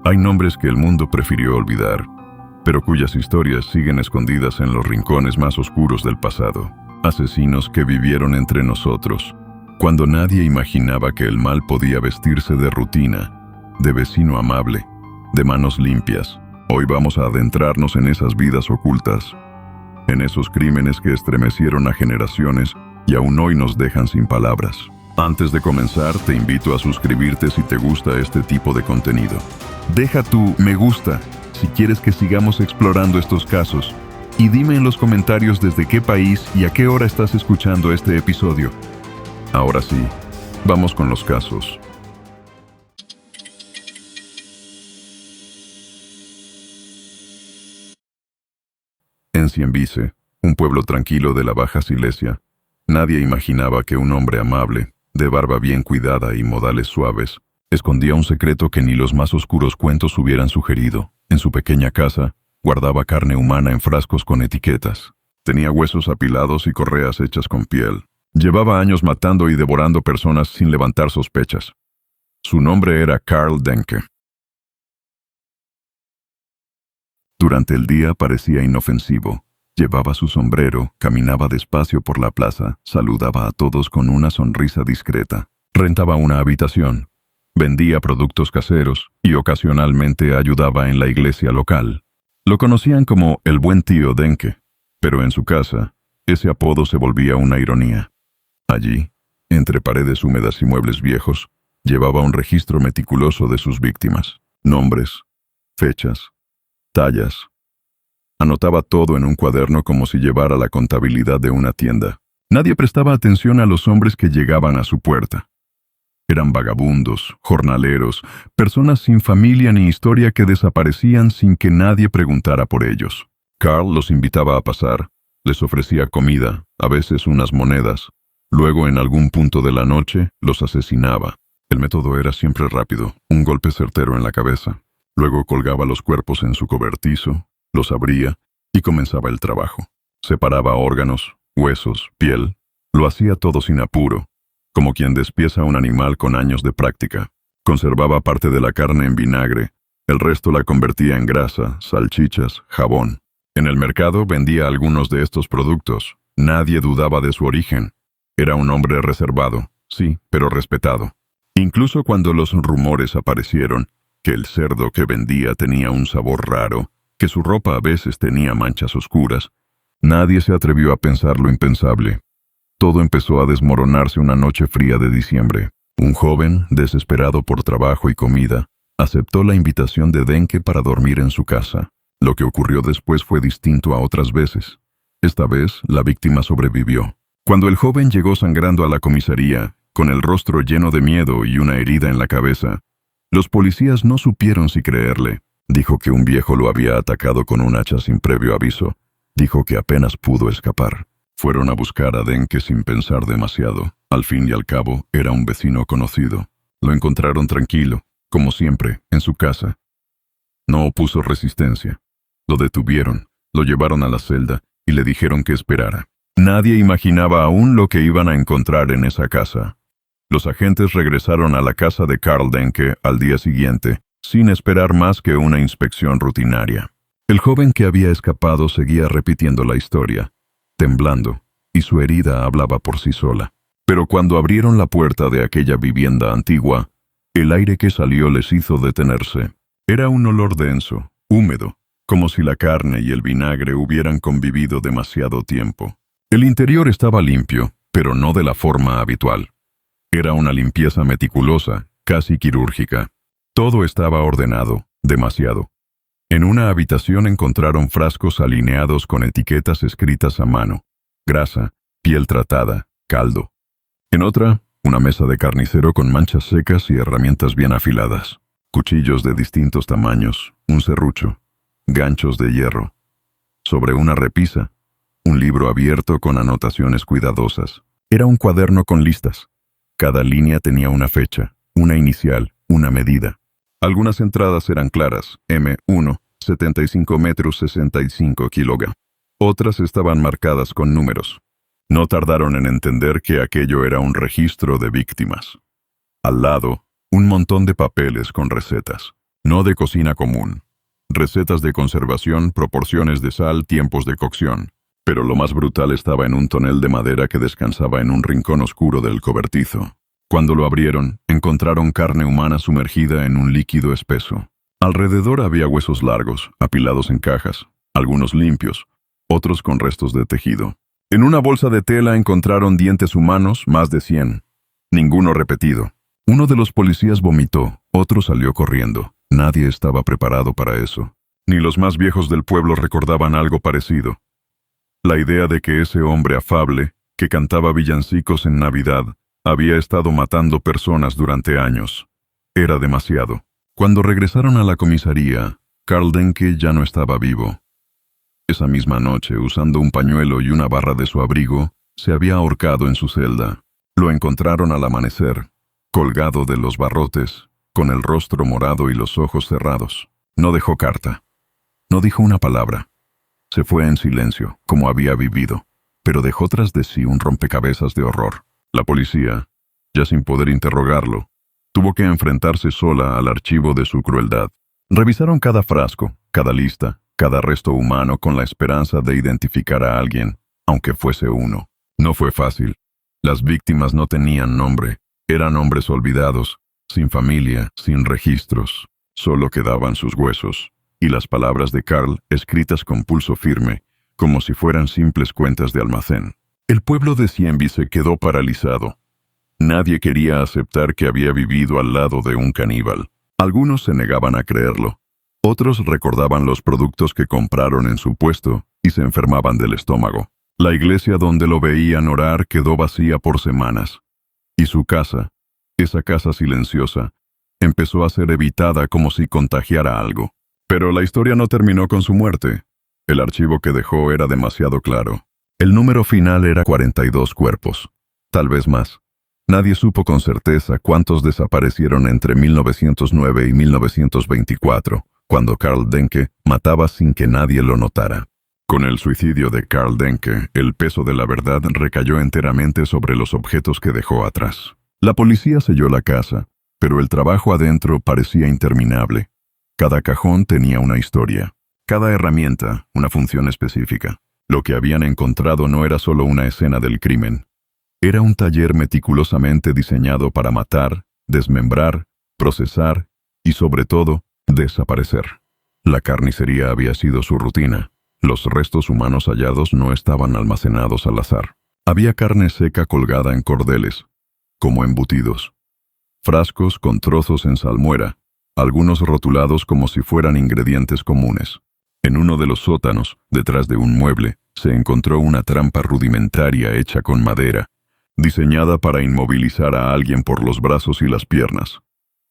Hay nombres que el mundo prefirió olvidar, pero cuyas historias siguen escondidas en los rincones más oscuros del pasado. Asesinos que vivieron entre nosotros, cuando nadie imaginaba que el mal podía vestirse de rutina, de vecino amable, de manos limpias. Hoy vamos a adentrarnos en esas vidas ocultas, en esos crímenes que estremecieron a generaciones y aún hoy nos dejan sin palabras. Antes de comenzar, te invito a suscribirte si te gusta este tipo de contenido. Deja tu me gusta si quieres que sigamos explorando estos casos. Y dime en los comentarios desde qué país y a qué hora estás escuchando este episodio. Ahora sí, vamos con los casos. En Ciemvice, un pueblo tranquilo de la Baja Silesia, nadie imaginaba que un hombre amable, de barba bien cuidada y modales suaves, escondía un secreto que ni los más oscuros cuentos hubieran sugerido. En su pequeña casa, guardaba carne humana en frascos con etiquetas. Tenía huesos apilados y correas hechas con piel. Llevaba años matando y devorando personas sin levantar sospechas. Su nombre era Karl Denke. Durante el día parecía inofensivo. Llevaba su sombrero, caminaba despacio por la plaza, saludaba a todos con una sonrisa discreta. Rentaba una habitación, vendía productos caseros y ocasionalmente ayudaba en la iglesia local. Lo conocían como el buen tío Denke, pero en su casa, ese apodo se volvía una ironía. Allí, entre paredes húmedas y muebles viejos, llevaba un registro meticuloso de sus víctimas. Nombres, fechas, tallas. Anotaba todo en un cuaderno como si llevara la contabilidad de una tienda. Nadie prestaba atención a los hombres que llegaban a su puerta. Eran vagabundos, jornaleros, personas sin familia ni historia que desaparecían sin que nadie preguntara por ellos. Karl los invitaba a pasar, les ofrecía comida, a veces unas monedas. Luego, en algún punto de la noche, los asesinaba. El método era siempre rápido, un golpe certero en la cabeza. Luego colgaba los cuerpos en su cobertizo, los abría y comenzaba el trabajo. Separaba órganos, huesos, piel. Lo hacía todo sin apuro, como quien despieza un animal con años de práctica. Conservaba parte de la carne en vinagre, el resto la convertía en grasa, salchichas, jabón. En el mercado vendía algunos de estos productos. Nadie dudaba de su origen. Era un hombre reservado, sí, pero respetado. Incluso cuando los rumores aparecieron, que el cerdo que vendía tenía un sabor raro, que su ropa a veces tenía manchas oscuras, nadie se atrevió a pensar lo impensable. Todo empezó a desmoronarse una noche fría de diciembre. Un joven, desesperado por trabajo y comida, aceptó la invitación de Denke para dormir en su casa. Lo que ocurrió después fue distinto a otras veces. Esta vez, la víctima sobrevivió. Cuando el joven llegó sangrando a la comisaría, con el rostro lleno de miedo y una herida en la cabeza, los policías no supieron si creerle. Dijo que un viejo lo había atacado con un hacha sin previo aviso. Dijo que apenas pudo escapar. Fueron a buscar a Denke sin pensar demasiado. Al fin y al cabo, era un vecino conocido. Lo encontraron tranquilo, como siempre, en su casa. No opuso resistencia. Lo detuvieron, lo llevaron a la celda y le dijeron que esperara. Nadie imaginaba aún lo que iban a encontrar en esa casa. Los agentes regresaron a la casa de Karl Denke al día siguiente, sin esperar más que una inspección rutinaria. El joven que había escapado seguía repitiendo la historia, temblando, y su herida hablaba por sí sola. Pero cuando abrieron la puerta de aquella vivienda antigua, el aire que salió les hizo detenerse. Era un olor denso, húmedo, como si la carne y el vinagre hubieran convivido demasiado tiempo. El interior estaba limpio, pero no de la forma habitual. Era una limpieza meticulosa, casi quirúrgica. Todo estaba ordenado, demasiado. En una habitación encontraron frascos alineados con etiquetas escritas a mano: grasa, piel tratada, caldo. En otra, una mesa de carnicero con manchas secas y herramientas bien afiladas. Cuchillos de distintos tamaños, un serrucho, ganchos de hierro. Sobre una repisa, un libro abierto con anotaciones cuidadosas. Era un cuaderno con listas. Cada línea tenía una fecha, una inicial, una medida. Algunas entradas eran claras: M1, 75 metros 65 kg. Otras estaban marcadas con números. No tardaron en entender que aquello era un registro de víctimas. Al lado, un montón de papeles con recetas. no de cocina común. Recetas de conservación, proporciones de sal, tiempos de cocción. Pero lo más brutal estaba en un tonel de madera que descansaba en un rincón oscuro del cobertizo. Cuando lo abrieron, encontraron carne humana sumergida en un líquido espeso. Alrededor había huesos largos, apilados en cajas, algunos limpios, otros con restos de tejido. En una bolsa de tela encontraron dientes humanos, más de 100. Ninguno repetido. Uno de los policías vomitó, otro salió corriendo. Nadie estaba preparado para eso. Ni los más viejos del pueblo recordaban algo parecido. La idea de que ese hombre afable, que cantaba villancicos en Navidad, había estado matando personas durante años. Era demasiado. Cuando regresaron a la comisaría, Karl Denke ya no estaba vivo. Esa misma noche, usando un pañuelo y una barra de su abrigo, se había ahorcado en su celda. Lo encontraron al amanecer, colgado de los barrotes, con el rostro morado y los ojos cerrados. No dejó carta. No dijo una palabra. Se fue en silencio, como había vivido, pero dejó tras de sí un rompecabezas de horror. La policía, ya sin poder interrogarlo, tuvo que enfrentarse sola al archivo de su crueldad. Revisaron cada frasco, cada lista, cada resto humano con la esperanza de identificar a alguien, aunque fuese uno. No fue fácil. Las víctimas no tenían nombre, eran hombres olvidados, sin familia, sin registros. Solo quedaban sus huesos, y las palabras de Karl escritas con pulso firme, como si fueran simples cuentas de almacén. El pueblo de Sienby se quedó paralizado. Nadie quería aceptar que había vivido al lado de un caníbal. Algunos se negaban a creerlo. Otros recordaban los productos que compraron en su puesto y se enfermaban del estómago. La iglesia donde lo veían orar quedó vacía por semanas. Y su casa, esa casa silenciosa, empezó a ser evitada como si contagiara algo. Pero la historia no terminó con su muerte. El archivo que dejó era demasiado claro. El número final era 42 cuerpos. Tal vez más. Nadie supo con certeza cuántos desaparecieron entre 1909 y 1924, cuando Karl Denke mataba sin que nadie lo notara. Con el suicidio de Karl Denke, el peso de la verdad recayó enteramente sobre los objetos que dejó atrás. La policía selló la casa, pero el trabajo adentro parecía interminable. Cada cajón tenía una historia, cada herramienta una función específica. Lo que habían encontrado no era solo una escena del crimen. Era un taller meticulosamente diseñado para matar, desmembrar, procesar y, sobre todo, desaparecer. La carnicería había sido su rutina. Los restos humanos hallados no estaban almacenados al azar. Había carne seca colgada en cordeles, como embutidos. Frascos con trozos en salmuera, algunos rotulados como si fueran ingredientes comunes. En uno de los sótanos, detrás de un mueble, se encontró una trampa rudimentaria hecha con madera, diseñada para inmovilizar a alguien por los brazos y las piernas.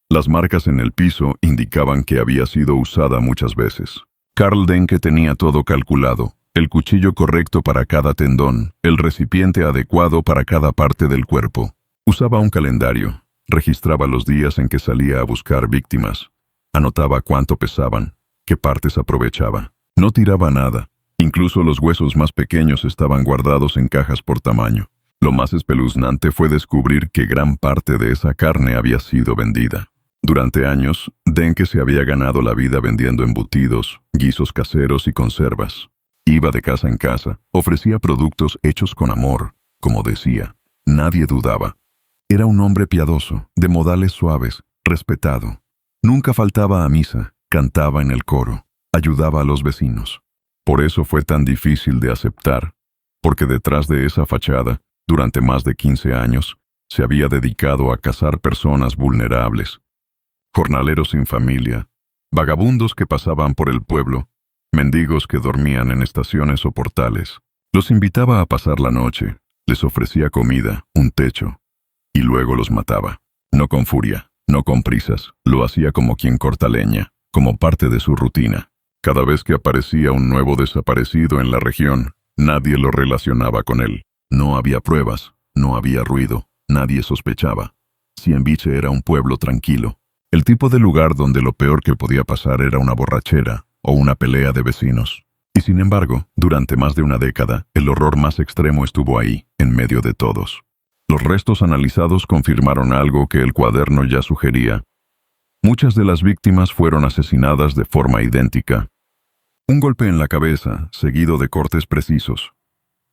Las marcas en el piso indicaban que había sido usada muchas veces. Karl Denke tenía todo calculado, el cuchillo correcto para cada tendón, el recipiente adecuado para cada parte del cuerpo. Usaba un calendario, registraba los días en que salía a buscar víctimas, anotaba cuánto pesaban, qué partes aprovechaba. No tiraba nada, incluso los huesos más pequeños estaban guardados en cajas por tamaño. Lo más espeluznante fue descubrir que gran parte de esa carne había sido vendida. Durante años, Denke se había ganado la vida vendiendo embutidos, guisos caseros y conservas. Iba de casa en casa, ofrecía productos hechos con amor, como decía. Nadie dudaba. Era un hombre piadoso, de modales suaves, respetado. Nunca faltaba a misa, cantaba en el coro, ayudaba a los vecinos. Por eso fue tan difícil de aceptar, porque detrás de esa fachada, durante más de 15 años, se había dedicado a cazar personas vulnerables. Jornaleros sin familia, vagabundos que pasaban por el pueblo, mendigos que dormían en estaciones o portales. Los invitaba a pasar la noche, les ofrecía comida, un techo, y luego los mataba. No con furia, no con prisas, lo hacía como quien corta leña, como parte de su rutina. Cada vez que aparecía un nuevo desaparecido en la región, nadie lo relacionaba con él. No había pruebas, no había ruido, nadie sospechaba. Sienbiche era un pueblo tranquilo. El tipo de lugar donde lo peor que podía pasar era una borrachera o una pelea de vecinos. Y sin embargo, durante más de una década, el horror más extremo estuvo ahí, en medio de todos. Los restos analizados confirmaron algo que el cuaderno ya sugería. Muchas de las víctimas fueron asesinadas de forma idéntica. Un golpe en la cabeza, seguido de cortes precisos.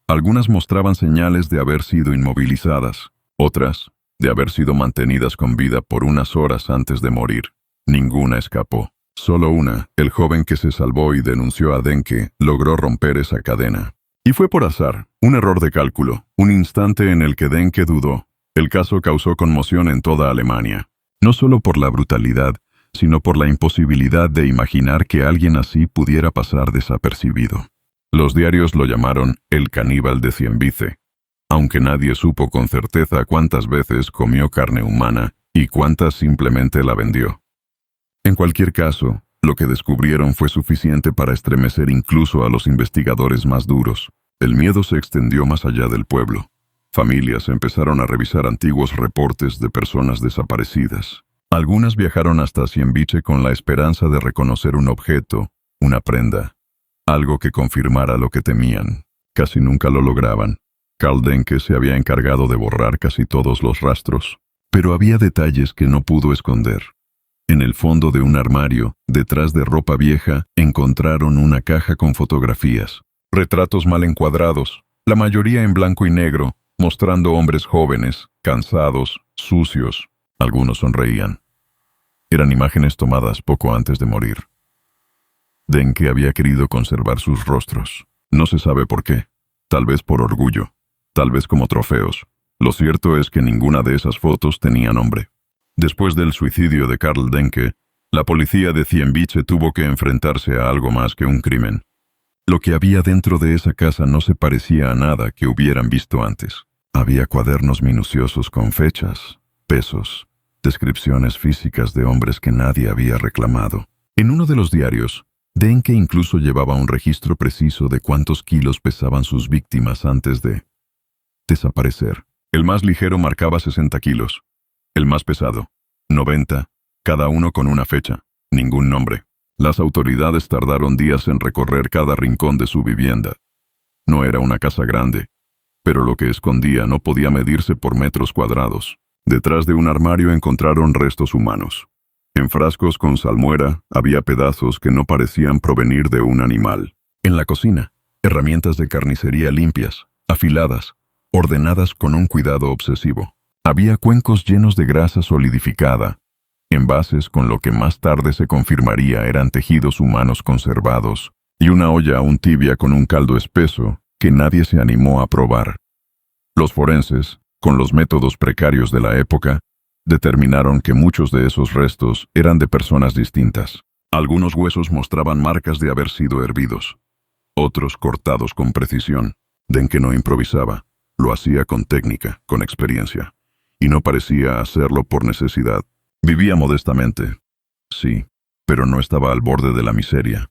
Algunas mostraban señales de haber sido inmovilizadas, otras, de haber sido mantenidas con vida por unas horas antes de morir. Ninguna escapó. Solo una, el joven que se salvó y denunció a Denke, logró romper esa cadena. Y fue por azar, un error de cálculo, un instante en el que Denke dudó. El caso causó conmoción en toda Alemania. No solo por la brutalidad, sino por la imposibilidad de imaginar que alguien así pudiera pasar desapercibido. Los diarios lo llamaron el caníbal de Cienvice, aunque nadie supo con certeza cuántas veces comió carne humana y cuántas simplemente la vendió. En cualquier caso, lo que descubrieron fue suficiente para estremecer incluso a los investigadores más duros. El miedo se extendió más allá del pueblo. Familias empezaron a revisar antiguos reportes de personas desaparecidas. Algunas viajaron hasta Cienvice con la esperanza de reconocer un objeto, una prenda, algo que confirmara lo que temían. Casi nunca lo lograban. Karl Denke se había encargado de borrar casi todos los rastros, pero había detalles que no pudo esconder. En el fondo de un armario, detrás de ropa vieja, encontraron una caja con fotografías. Retratos mal encuadrados, la mayoría en blanco y negro, mostrando hombres jóvenes, cansados, sucios. Algunos sonreían. Eran imágenes tomadas poco antes de morir. Denke había querido conservar sus rostros. No se sabe por qué. Tal vez por orgullo. Tal vez como trofeos. Lo cierto es que ninguna de esas fotos tenía nombre. Después del suicidio de Karl Denke, la policía de Cienvice tuvo que enfrentarse a algo más que un crimen. Lo que había dentro de esa casa no se parecía a nada que hubieran visto antes. Había cuadernos minuciosos con fechas, pesos, descripciones físicas de hombres que nadie había reclamado. En uno de los diarios, Denke incluso llevaba un registro preciso de cuántos kilos pesaban sus víctimas antes de desaparecer. El más ligero marcaba 60 kilos. El más pesado, 90, cada uno con una fecha, ningún nombre. Las autoridades tardaron días en recorrer cada rincón de su vivienda. No era una casa grande, pero lo que escondía no podía medirse por metros cuadrados. Detrás de un armario encontraron restos humanos. En frascos con salmuera había pedazos que no parecían provenir de un animal. En la cocina, herramientas de carnicería limpias, afiladas, ordenadas con un cuidado obsesivo. Había cuencos llenos de grasa solidificada, envases con lo que más tarde se confirmaría eran tejidos humanos conservados, y una olla aún tibia con un caldo espeso que nadie se animó a probar. Los forenses, con los métodos precarios de la época, determinaron que muchos de esos restos eran de personas distintas. Algunos huesos mostraban marcas de haber sido hervidos, otros cortados con precisión. Denke no improvisaba, lo hacía con técnica, con experiencia. Y no parecía hacerlo por necesidad. Vivía modestamente, sí, pero no estaba al borde de la miseria.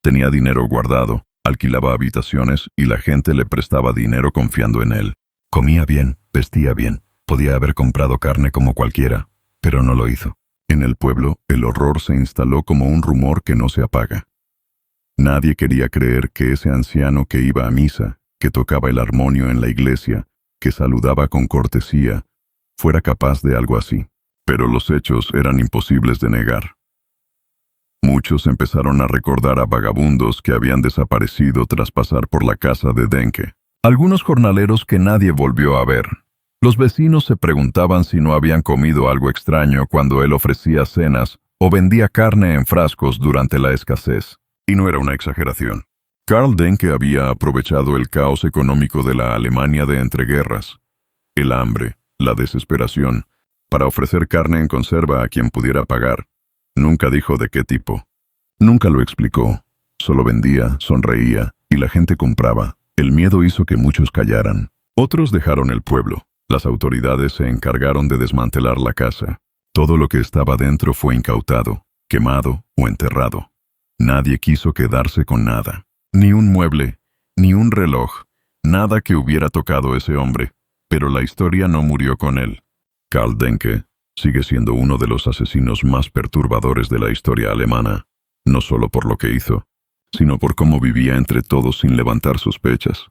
Tenía dinero guardado, alquilaba habitaciones y la gente le prestaba dinero confiando en él. Comía bien, vestía bien, podía haber comprado carne como cualquiera, pero no lo hizo. En el pueblo, el horror se instaló como un rumor que no se apaga. Nadie quería creer que ese anciano que iba a misa, que tocaba el armonio en la iglesia, que saludaba con cortesía, fuera capaz de algo así. Pero los hechos eran imposibles de negar. Muchos empezaron a recordar a vagabundos que habían desaparecido tras pasar por la casa de Denke. Algunos jornaleros que nadie volvió a ver. Los vecinos se preguntaban si no habían comido algo extraño cuando él ofrecía cenas o vendía carne en frascos durante la escasez. Y no era una exageración. Karl Denke había aprovechado el caos económico de la Alemania de entreguerras, el hambre, la desesperación, para ofrecer carne en conserva a quien pudiera pagar. Nunca dijo de qué tipo. Nunca lo explicó. Solo vendía, sonreía, y la gente compraba. El miedo hizo que muchos callaran. Otros dejaron el pueblo. Las autoridades se encargaron de desmantelar la casa. Todo lo que estaba dentro fue incautado, quemado o enterrado. Nadie quiso quedarse con nada. Ni un mueble, ni un reloj, nada que hubiera tocado ese hombre. Pero la historia no murió con él. Karl Denke sigue siendo uno de los asesinos más perturbadores de la historia alemana, no solo por lo que hizo, sino por cómo vivía entre todos sin levantar sospechas.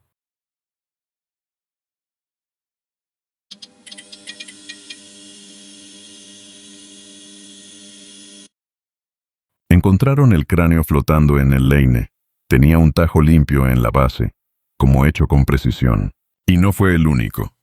Encontraron el cráneo flotando en el leine. Tenía un tajo limpio en la base, como hecho con precisión. Y no fue el único.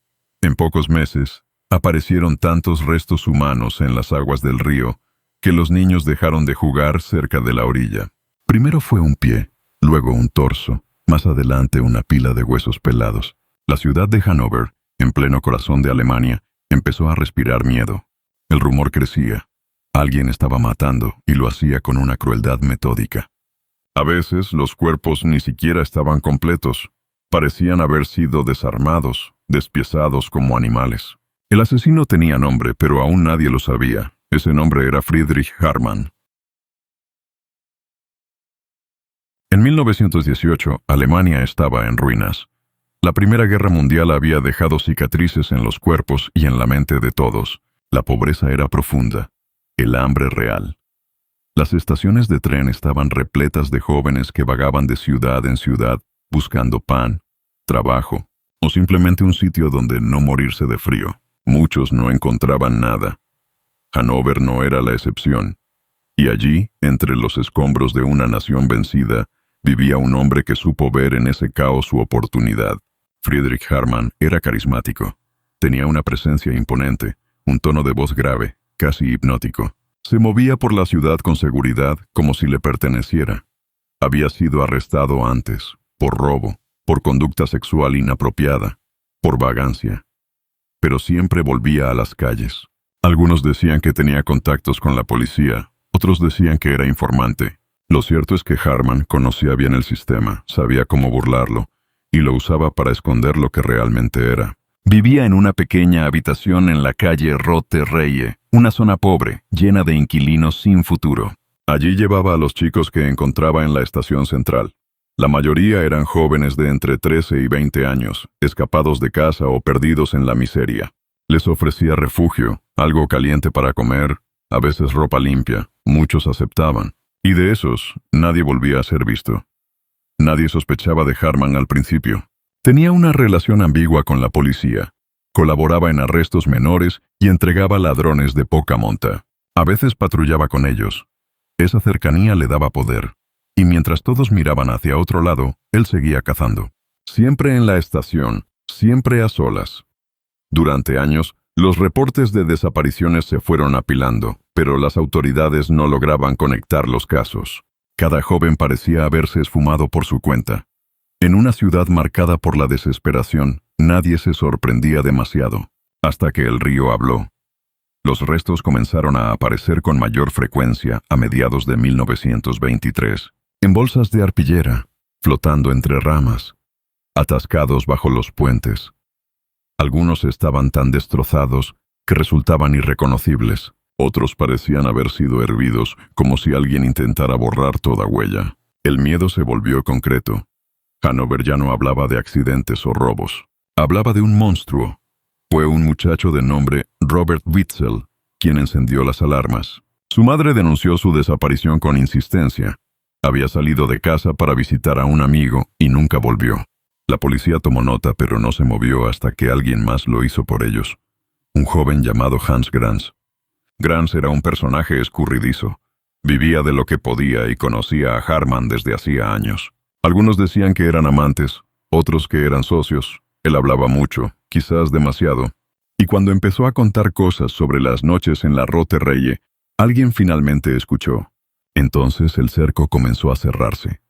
En pocos meses, aparecieron tantos restos humanos en las aguas del río que los niños dejaron de jugar cerca de la orilla. Primero fue un pie, luego un torso, más adelante una pila de huesos pelados. La ciudad de Hannover, en pleno corazón de Alemania, empezó a respirar miedo. El rumor crecía. Alguien estaba matando y lo hacía con una crueldad metódica. A veces los cuerpos ni siquiera estaban completos. Parecían haber sido desarmados, despiezados como animales. El asesino tenía nombre, pero aún nadie lo sabía. Ese nombre era Friedrich Hartmann. En 1918, Alemania estaba en ruinas. La Primera Guerra Mundial había dejado cicatrices en los cuerpos y en la mente de todos. La pobreza era profunda, el hambre real. Las estaciones de tren estaban repletas de jóvenes que vagaban de ciudad en ciudad buscando pan, trabajo o simplemente un sitio donde no morirse de frío. Muchos no encontraban nada. Hannover no era la excepción. Y allí, entre los escombros de una nación vencida, vivía un hombre que supo ver en ese caos su oportunidad. Friedrich Hartmann era carismático. Tenía una presencia imponente, un tono de voz grave, casi hipnótico. Se movía por la ciudad con seguridad, como si le perteneciera. Había sido arrestado antes, por robo, por conducta sexual inapropiada, por vagancia. Pero siempre volvía a las calles. Algunos decían que tenía contactos con la policía, otros decían que era informante. Lo cierto es que Hartmann conocía bien el sistema, sabía cómo burlarlo, y lo usaba para esconder lo que realmente era. Vivía en una pequeña habitación en la calle Rote Reye, una zona pobre, llena de inquilinos sin futuro. Allí llevaba a los chicos que encontraba en la estación central. La mayoría eran jóvenes de entre 13 y 20 años, escapados de casa o perdidos en la miseria. Les ofrecía refugio, algo caliente para comer, a veces ropa limpia. Muchos aceptaban. Y de esos, nadie volvía a ser visto. Nadie sospechaba de Hartmann al principio. Tenía una relación ambigua con la policía. Colaboraba en arrestos menores y entregaba ladrones de poca monta. A veces patrullaba con ellos. Esa cercanía le daba poder. Y mientras todos miraban hacia otro lado, él seguía cazando. Siempre en la estación, siempre a solas. Durante años, los reportes de desapariciones se fueron apilando, pero las autoridades no lograban conectar los casos. Cada joven parecía haberse esfumado por su cuenta. En una ciudad marcada por la desesperación, nadie se sorprendía demasiado, hasta que el río habló. Los restos comenzaron a aparecer con mayor frecuencia a mediados de 1923, en bolsas de arpillera, flotando entre ramas, atascados bajo los puentes. Algunos estaban tan destrozados que resultaban irreconocibles. Otros parecían haber sido hervidos, como si alguien intentara borrar toda huella. El miedo se volvió concreto. Hannover ya no hablaba de accidentes o robos. Hablaba de un monstruo. Fue un muchacho de nombre Robert Witzel quien encendió las alarmas. Su madre denunció su desaparición con insistencia. Había salido de casa para visitar a un amigo y nunca volvió. La policía tomó nota, pero no se movió hasta que alguien más lo hizo por ellos. Un joven llamado Hans Granz. Granz era un personaje escurridizo. Vivía de lo que podía y conocía a Hartmann desde hacía años. Algunos decían que eran amantes, otros que eran socios. Él hablaba mucho, quizás demasiado. Y cuando empezó a contar cosas sobre las noches en la Rote Reye, alguien finalmente escuchó. Entonces el cerco comenzó a cerrarse.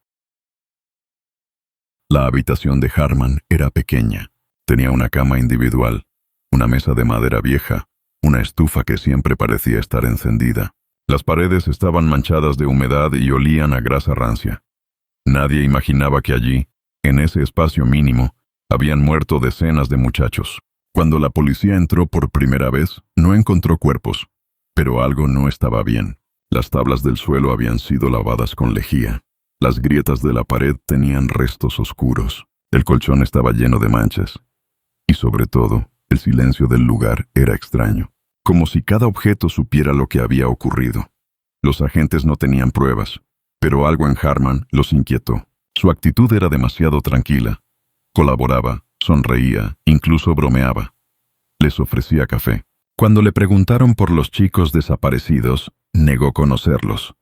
La habitación de Hartmann era pequeña. Tenía una cama individual, una mesa de madera vieja, una estufa que siempre parecía estar encendida. Las paredes estaban manchadas de humedad y olían a grasa rancia. Nadie imaginaba que allí, en ese espacio mínimo, habían muerto decenas de muchachos. Cuando la policía entró por primera vez, no encontró cuerpos, pero algo no estaba bien. Las tablas del suelo habían sido lavadas con lejía. Las grietas de la pared tenían restos oscuros. El colchón estaba lleno de manchas. Y sobre todo, el silencio del lugar era extraño, como si cada objeto supiera lo que había ocurrido. Los agentes no tenían pruebas, pero algo en Hartmann los inquietó. Su actitud era demasiado tranquila. Colaboraba, sonreía, incluso bromeaba. Les ofrecía café. Cuando le preguntaron por los chicos desaparecidos, negó conocerlos.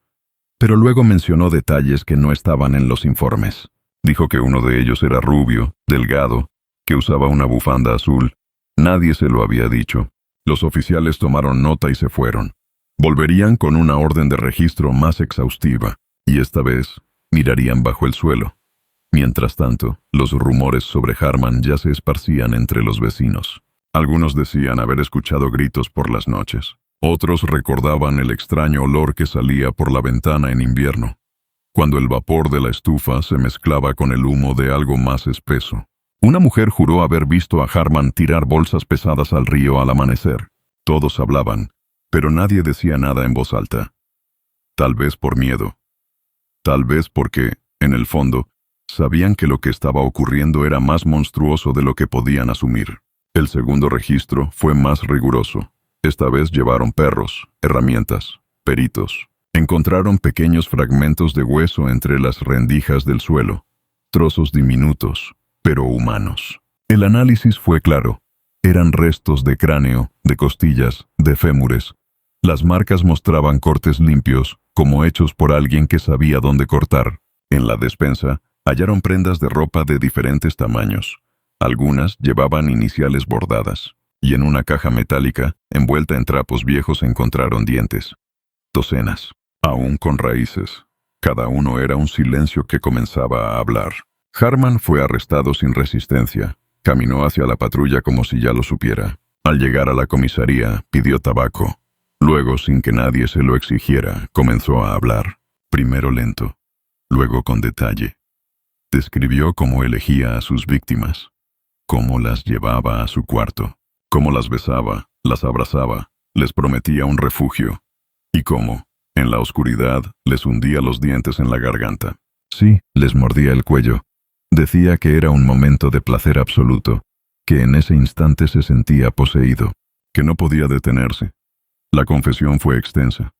pero luego mencionó detalles que no estaban en los informes. Dijo que uno de ellos era rubio, delgado, que usaba una bufanda azul. Nadie se lo había dicho. Los oficiales tomaron nota y se fueron. Volverían con una orden de registro más exhaustiva, y esta vez mirarían bajo el suelo. Mientras tanto, los rumores sobre Harman ya se esparcían entre los vecinos. Algunos decían haber escuchado gritos por las noches. Otros recordaban el extraño olor que salía por la ventana en invierno, cuando el vapor de la estufa se mezclaba con el humo de algo más espeso. Una mujer juró haber visto a Harman tirar bolsas pesadas al río al amanecer. Todos hablaban, pero nadie decía nada en voz alta. Tal vez por miedo. Tal vez porque, en el fondo, sabían que lo que estaba ocurriendo era más monstruoso de lo que podían asumir. El segundo registro fue más riguroso. Esta vez llevaron perros, herramientas, peritos. Encontraron pequeños fragmentos de hueso entre las rendijas del suelo, trozos diminutos, pero humanos. El análisis fue claro. Eran restos de cráneo, de costillas, de fémures. Las marcas mostraban cortes limpios, como hechos por alguien que sabía dónde cortar. En la despensa, hallaron prendas de ropa de diferentes tamaños. Algunas llevaban iniciales bordadas, y en una caja metálica, envuelta en trapos viejos, encontraron dientes. Docenas, aún con raíces. Cada uno era un silencio que comenzaba a hablar. Harman fue arrestado sin resistencia. Caminó hacia la patrulla como si ya lo supiera. Al llegar a la comisaría, pidió tabaco. Luego, sin que nadie se lo exigiera, comenzó a hablar. Primero lento, luego con detalle. Describió cómo elegía a sus víctimas, cómo las llevaba a su cuarto, cómo las besaba, las abrazaba, les prometía un refugio, y cómo, en la oscuridad, les hundía los dientes en la garganta. Sí, les mordía el cuello. Decía que era un momento de placer absoluto, que en ese instante se sentía poseído, que no podía detenerse. La confesión fue extensa.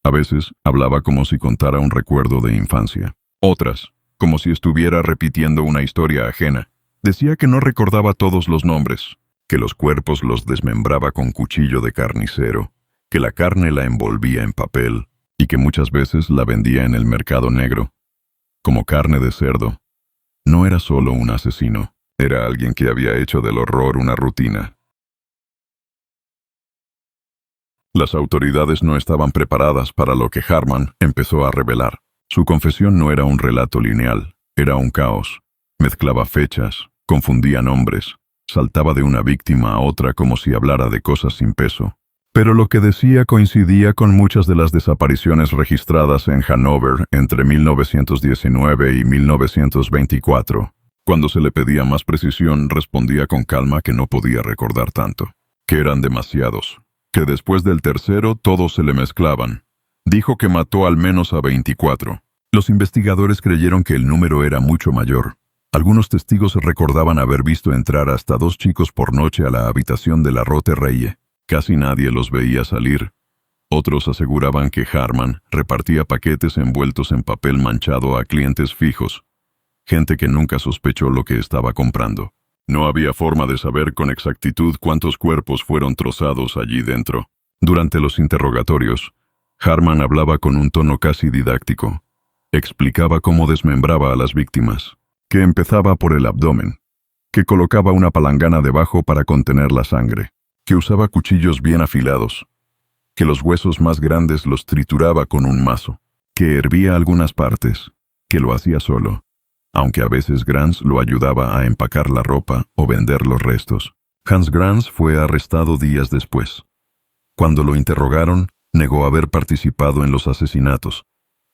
A veces hablaba como si contara un recuerdo de infancia. Otras, como si estuviera repitiendo una historia ajena. Decía que no recordaba todos los nombres, que los cuerpos los desmembraba con cuchillo de carnicero, que la carne la envolvía en papel y que muchas veces la vendía en el mercado negro, como carne de cerdo. No era solo un asesino, era alguien que había hecho del horror una rutina. Las autoridades no estaban preparadas para lo que Harman empezó a revelar. Su confesión no era un relato lineal, era un caos. Mezclaba fechas, confundía nombres, saltaba de una víctima a otra como si hablara de cosas sin peso. Pero lo que decía coincidía con muchas de las desapariciones registradas en Hanover entre 1919 y 1924. Cuando se le pedía más precisión, respondía con calma que no podía recordar tanto, que eran demasiados, que después del tercero todos se le mezclaban. Dijo que mató al menos a 24. Los investigadores creyeron que el número era mucho mayor. Algunos testigos recordaban haber visto entrar hasta 2 chicos por noche a la habitación de la Rote Reye. Casi nadie los veía salir. Otros aseguraban que Harman repartía paquetes envueltos en papel manchado a clientes fijos, gente que nunca sospechó lo que estaba comprando. No había forma de saber con exactitud cuántos cuerpos fueron trozados allí dentro. Durante los interrogatorios, Harman hablaba con un tono casi didáctico. Explicaba cómo desmembraba a las víctimas, que empezaba por el abdomen, que colocaba una palangana debajo para contener la sangre, que usaba cuchillos bien afilados, que los huesos más grandes los trituraba con un mazo, que hervía algunas partes, que lo hacía solo, aunque a veces Grans lo ayudaba a empacar la ropa o vender los restos. Hans Grans fue arrestado días después. Cuando lo interrogaron, negó haber participado en los asesinatos,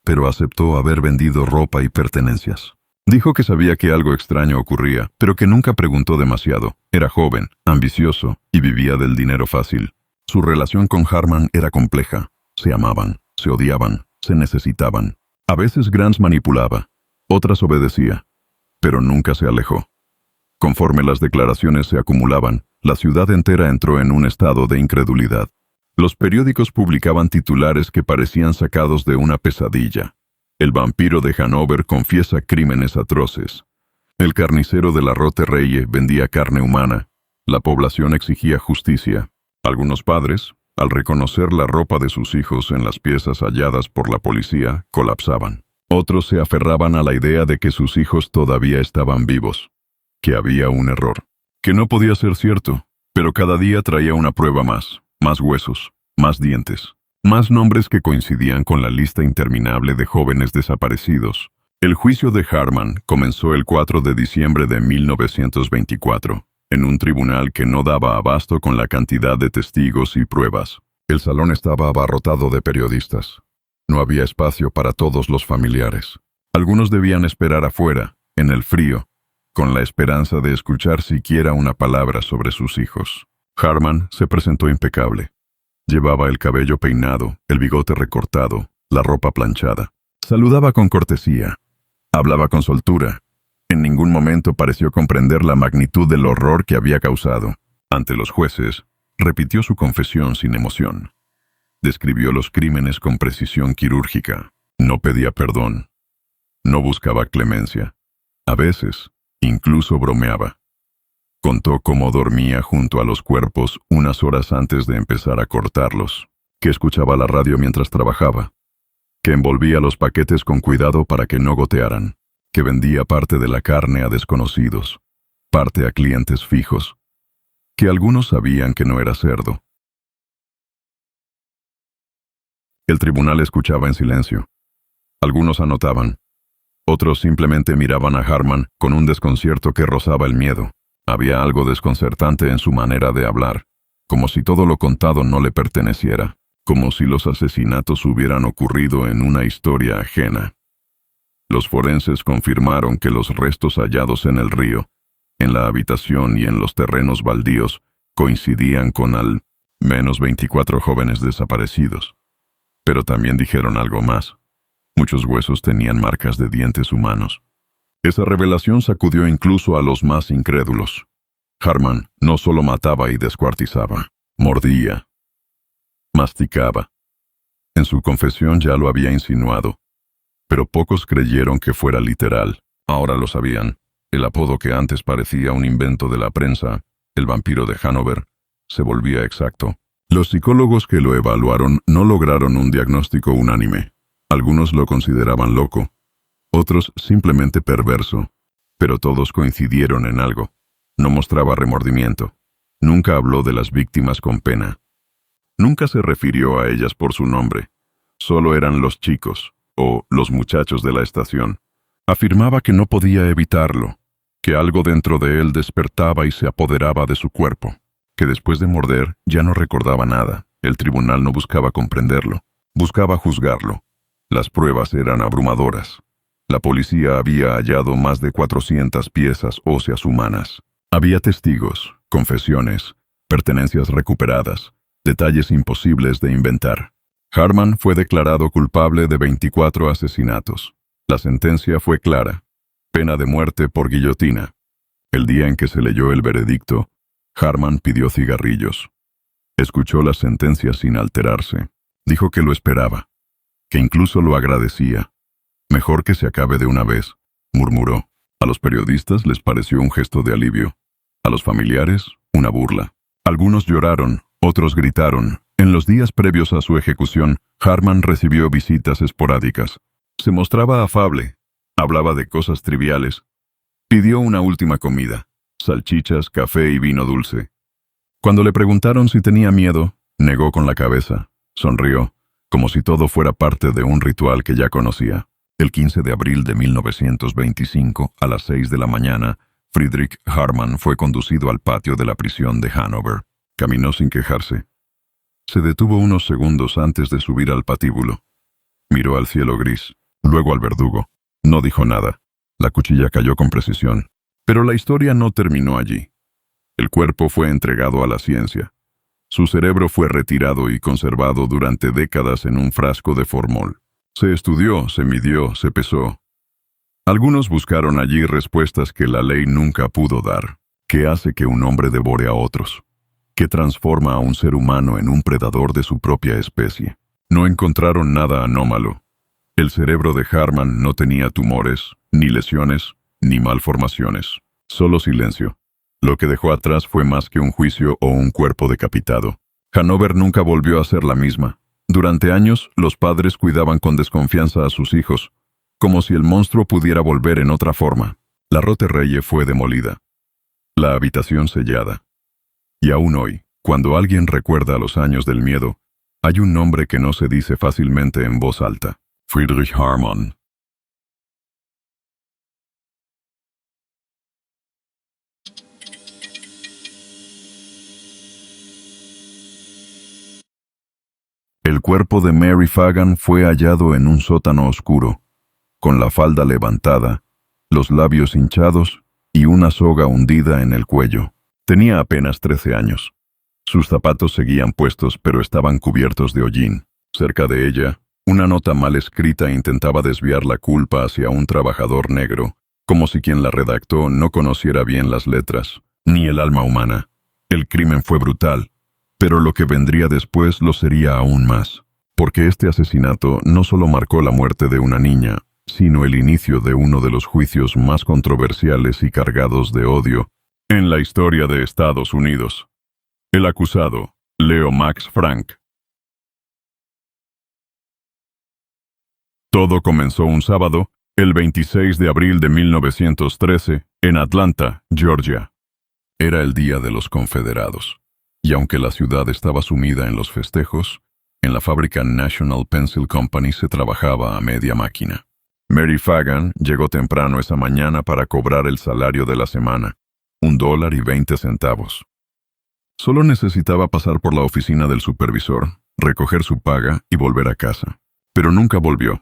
pero aceptó haber vendido ropa y pertenencias. Dijo que sabía que algo extraño ocurría, pero que nunca preguntó demasiado. Era joven, ambicioso y vivía del dinero fácil. Su relación con Harman era compleja. Se amaban, se odiaban, se necesitaban. A veces Grans manipulaba, otras obedecía, pero nunca se alejó. Conforme las declaraciones se acumulaban, la ciudad entera entró en un estado de incredulidad. Los periódicos publicaban titulares que parecían sacados de una pesadilla. El vampiro de Hanover confiesa crímenes atroces. El carnicero de la Rote Reye vendía carne humana. La población exigía justicia. Algunos padres, Al reconocer la ropa de sus hijos en las piezas halladas por la policía, colapsaban. Otros se aferraban a la idea de que sus hijos todavía estaban vivos, que había un error, que no podía ser cierto, pero cada día traía una prueba más huesos, más dientes, más nombres que coincidían con la lista interminable de jóvenes desaparecidos. El juicio de Harman comenzó el 4 de diciembre de 1924, en un tribunal que no daba abasto con la cantidad de testigos y pruebas. El salón estaba abarrotado de periodistas. No había espacio para todos los familiares. Algunos debían esperar afuera, en el frío, con la esperanza de escuchar siquiera una palabra sobre sus hijos. Harman se presentó impecable. Llevaba el cabello peinado, el bigote recortado, la ropa planchada. Saludaba con cortesía. Hablaba con soltura. En ningún momento pareció comprender la magnitud del horror que había causado. Ante los jueces, repitió su confesión sin emoción. Describió los crímenes con precisión quirúrgica. No pedía perdón. No buscaba clemencia. A veces, incluso bromeaba. Contó cómo dormía junto a los cuerpos unas horas antes de empezar a cortarlos, que escuchaba la radio mientras trabajaba, que envolvía los paquetes con cuidado para que no gotearan, que vendía parte de la carne a desconocidos, parte a clientes fijos, que algunos sabían que no era cerdo. El tribunal escuchaba en silencio. Algunos anotaban. Otros simplemente miraban a Harman con un desconcierto que rozaba el miedo. Había algo desconcertante en su manera de hablar, como si todo lo contado no le perteneciera, como si los asesinatos hubieran ocurrido en una historia ajena. Los forenses confirmaron que los restos hallados en el río, en la habitación y en los terrenos baldíos coincidían con al menos 24 jóvenes desaparecidos. Pero también dijeron algo más. Muchos huesos tenían marcas de dientes humanos. Esa revelación sacudió incluso a los más incrédulos. Harman no solo mataba y descuartizaba, mordía, masticaba. En su confesión ya lo había insinuado, pero pocos creyeron que fuera literal. Ahora lo sabían. El apodo que antes parecía un invento de la prensa, el vampiro de Hanover, se volvía exacto. Los psicólogos que lo evaluaron no lograron un diagnóstico unánime. Algunos lo consideraban loco, otros simplemente perverso, pero todos coincidieron en algo. No mostraba remordimiento. Nunca habló de las víctimas con pena. Nunca se refirió a ellas por su nombre. Solo eran los chicos, o los muchachos de la estación. Afirmaba que no podía evitarlo, que algo dentro de él despertaba y se apoderaba de su cuerpo, que después de morder ya no recordaba nada. El tribunal no buscaba comprenderlo, buscaba juzgarlo. Las pruebas eran abrumadoras. La policía había hallado más de 400 piezas óseas humanas. Había testigos, confesiones, pertenencias recuperadas, detalles imposibles de inventar. Harman fue declarado culpable de 24 asesinatos. La sentencia fue clara: pena de muerte por guillotina. El día en que se leyó el veredicto, Harman pidió cigarrillos. Escuchó la sentencia sin alterarse. Dijo que lo esperaba, que incluso lo agradecía. «Mejor que se acabe de una vez», murmuró. A los periodistas les pareció un gesto de alivio. A los familiares, una burla. Algunos lloraron, otros gritaron. En los días previos a su ejecución, Harman recibió visitas esporádicas. Se mostraba afable, hablaba de cosas triviales. Pidió una última comida: salchichas, café y vino dulce. Cuando le preguntaron si tenía miedo, negó con la cabeza. Sonrió, como si todo fuera parte de un ritual que ya conocía. El 15 de abril de 1925, a las 6 de la mañana, Friedrich Harman fue conducido al patio de la prisión de Hanover. Caminó sin quejarse. Se detuvo unos segundos antes de subir al patíbulo. Miró al cielo gris, luego al verdugo. No dijo nada. La cuchilla cayó con precisión. Pero la historia no terminó allí. El cuerpo fue entregado a la ciencia. Su cerebro fue retirado y conservado durante décadas en un frasco de formol. Se estudió, se midió, se pesó. Algunos buscaron allí respuestas que la ley nunca pudo dar. ¿Qué hace que un hombre devore a otros? ¿Qué transforma a un ser humano en un predador de su propia especie? No encontraron nada anómalo. El cerebro de Harman no tenía tumores, ni lesiones, ni malformaciones. Solo silencio. Lo que dejó atrás fue más que un juicio o un cuerpo decapitado. Hanover nunca volvió a ser la misma. Durante años, los padres cuidaban con desconfianza a sus hijos, como si el monstruo pudiera volver en otra forma. La Rotereye fue demolida. La habitación sellada. Y aún hoy, cuando alguien recuerda los años del miedo, hay un nombre que no se dice fácilmente en voz alta. Friedrich Hartmann. El cuerpo de Mary Fagan fue hallado en un sótano oscuro, con la falda levantada, los labios hinchados y una soga hundida en el cuello. Tenía apenas 13 años. Sus zapatos seguían puestos, pero estaban cubiertos de hollín. Cerca de ella, una nota mal escrita intentaba desviar la culpa hacia un trabajador negro, como si quien la redactó no conociera bien las letras, ni el alma humana. El crimen fue brutal, pero lo que vendría después lo sería aún más, porque este asesinato no solo marcó la muerte de una niña, sino el inicio de uno de los juicios más controversiales y cargados de odio en la historia de Estados Unidos. El acusado, Leo Max Frank. Todo comenzó un sábado, el 26 de abril de 1913, en Atlanta, Georgia. Era el Día de los Confederados, y aunque la ciudad estaba sumida en los festejos, en la fábrica National Pencil Company se trabajaba a media máquina. Mary Fagan llegó temprano esa mañana para cobrar el salario de la semana, $1.20. Solo necesitaba pasar por la oficina del supervisor, recoger su paga y volver a casa. Pero nunca volvió.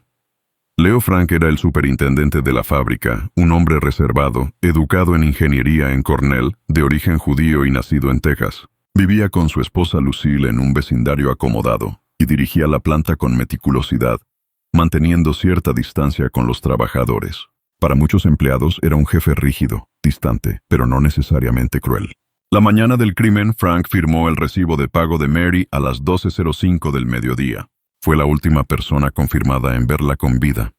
Leo Frank era el superintendente de la fábrica, un hombre reservado, educado en ingeniería en Cornell, de origen judío y nacido en Texas. Vivía con su esposa Lucille en un vecindario acomodado y dirigía la planta con meticulosidad, manteniendo cierta distancia con los trabajadores. Para muchos empleados era un jefe rígido, distante, pero no necesariamente cruel. La mañana del crimen, Frank firmó el recibo de pago de Mary a las 12:05 del mediodía. Fue la última persona confirmada en verla con vida.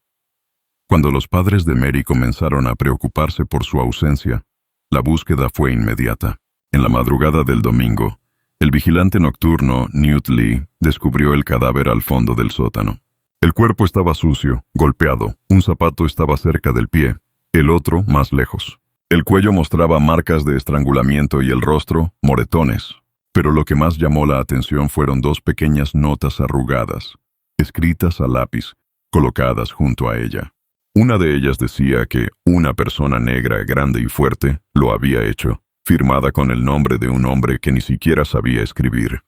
Cuando los padres de Mary comenzaron a preocuparse por su ausencia, la búsqueda fue inmediata. En la madrugada del domingo, el vigilante nocturno, Newt Lee, descubrió el cadáver al fondo del sótano. El cuerpo estaba sucio, golpeado, un zapato estaba cerca del pie, el otro más lejos. El cuello mostraba marcas de estrangulamiento y el rostro, moretones. Pero lo que más llamó la atención fueron dos pequeñas notas arrugadas, escritas a lápiz, colocadas junto a ella. Una de ellas decía que una persona negra, grande y fuerte, lo había hecho, firmada con el nombre de un hombre que ni siquiera sabía escribir.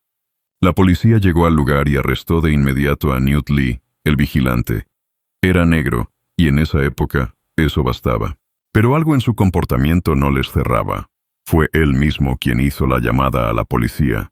La policía llegó al lugar y arrestó de inmediato a Newt Lee, el vigilante. Era negro, y en esa época, eso bastaba. Pero algo en su comportamiento no les cerraba. Fue él mismo quien hizo la llamada a la policía,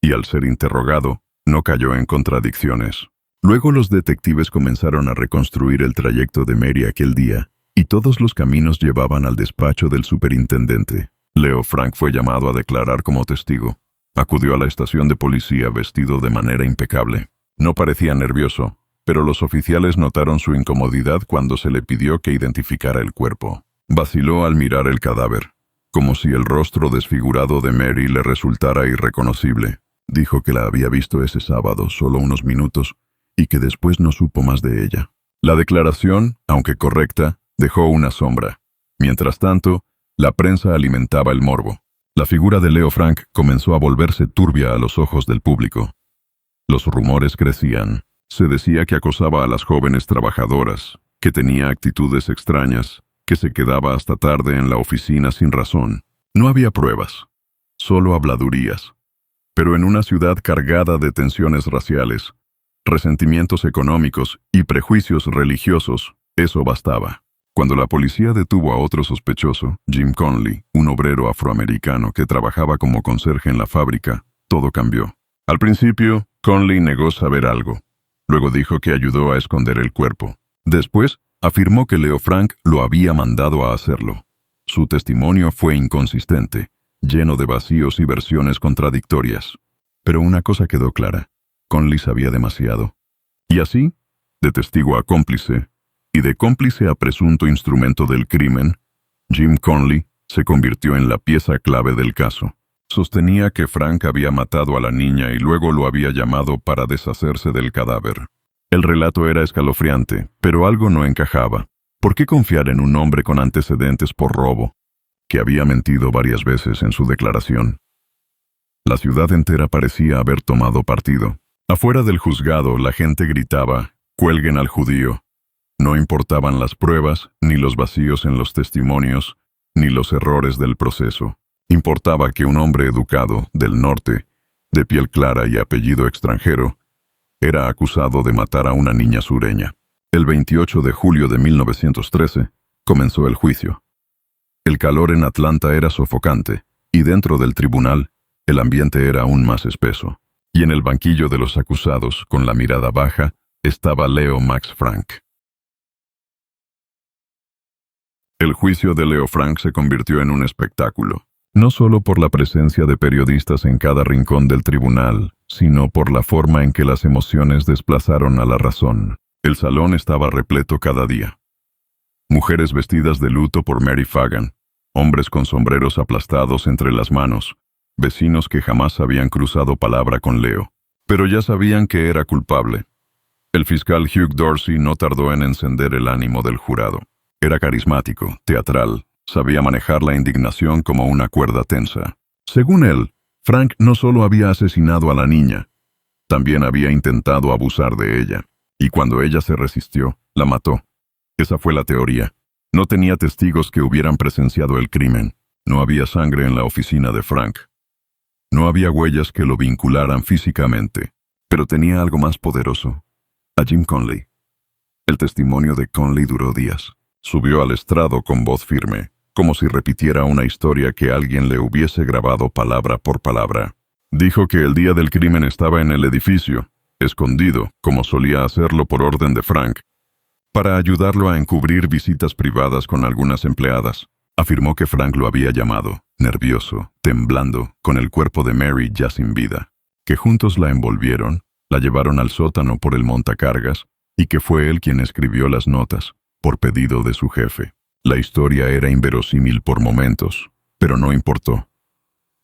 y al ser interrogado, no cayó en contradicciones. Luego los detectives comenzaron a reconstruir el trayecto de Mary aquel día, y todos los caminos llevaban al despacho del superintendente. Leo Frank fue llamado a declarar como testigo. Acudió a la estación de policía vestido de manera impecable. No parecía nervioso, pero los oficiales notaron su incomodidad cuando se le pidió que identificara el cuerpo. Vaciló al mirar el cadáver, como si el rostro desfigurado de Mary le resultara irreconocible. Dijo que la había visto ese sábado solo unos minutos y que después no supo más de ella. La declaración, aunque correcta, dejó una sombra. Mientras tanto, la prensa alimentaba el morbo. La figura de Leo Frank comenzó a volverse turbia a los ojos del público. Los rumores crecían. Se decía que acosaba a las jóvenes trabajadoras, que tenía actitudes extrañas, que se quedaba hasta tarde en la oficina sin razón. No había pruebas, solo habladurías. Pero en una ciudad cargada de tensiones raciales, resentimientos económicos y prejuicios religiosos, eso bastaba. Cuando la policía detuvo a otro sospechoso, Jim Conley, un obrero afroamericano que trabajaba como conserje en la fábrica, todo cambió. Al principio, Conley negó saber algo. Luego dijo que ayudó a esconder el cuerpo. Después, afirmó que Leo Frank lo había mandado a hacerlo. Su testimonio fue inconsistente, lleno de vacíos y versiones contradictorias. Pero una cosa quedó clara: Conley sabía demasiado. Y así, de testigo a cómplice, y de cómplice a presunto instrumento del crimen, Jim Conley se convirtió en la pieza clave del caso. Sostenía que Frank había matado a la niña y luego lo había llamado para deshacerse del cadáver. El relato era escalofriante, pero algo no encajaba. ¿Por qué confiar en un hombre con antecedentes por robo, que había mentido varias veces en su declaración? La ciudad entera parecía haber tomado partido. Afuera del juzgado, la gente gritaba: «¡Cuelguen al judío!». No importaban las pruebas, ni los vacíos en los testimonios, ni los errores del proceso. Importaba que un hombre educado, del norte, de piel clara y apellido extranjero, era acusado de matar a una niña sureña. El 28 de julio de 1913 comenzó el juicio. El calor en Atlanta era sofocante, y dentro del tribunal, el ambiente era aún más espeso. Y en el banquillo de los acusados, con la mirada baja, estaba Leo Max Frank. El juicio de Leo Frank se convirtió en un espectáculo, no solo por la presencia de periodistas en cada rincón del tribunal, sino por la forma en que las emociones desplazaron a la razón. El salón estaba repleto cada día. Mujeres vestidas de luto por Mary Fagan, hombres con sombreros aplastados entre las manos, vecinos que jamás habían cruzado palabra con Leo, pero ya sabían que era culpable. El fiscal Hugh Dorsey no tardó en encender el ánimo del jurado. Era carismático, teatral, sabía manejar la indignación como una cuerda tensa. Según él, Frank no solo había asesinado a la niña, también había intentado abusar de ella, y cuando ella se resistió, la mató. Esa fue la teoría. No tenía testigos que hubieran presenciado el crimen. No había sangre en la oficina de Frank. No había huellas que lo vincularan físicamente, pero tenía algo más poderoso: a Jim Conley. El testimonio de Conley duró días. Subió al estrado con voz firme, como si repitiera una historia que alguien le hubiese grabado palabra por palabra. Dijo que el día del crimen estaba en el edificio, escondido, como solía hacerlo por orden de Frank, para ayudarlo a encubrir visitas privadas con algunas empleadas. Afirmó que Frank lo había llamado, nervioso, temblando, con el cuerpo de Mary ya sin vida, que juntos la envolvieron, la llevaron al sótano por el montacargas, y que fue él quien escribió las notas, por pedido de su jefe. La historia era inverosímil por momentos, pero no importó.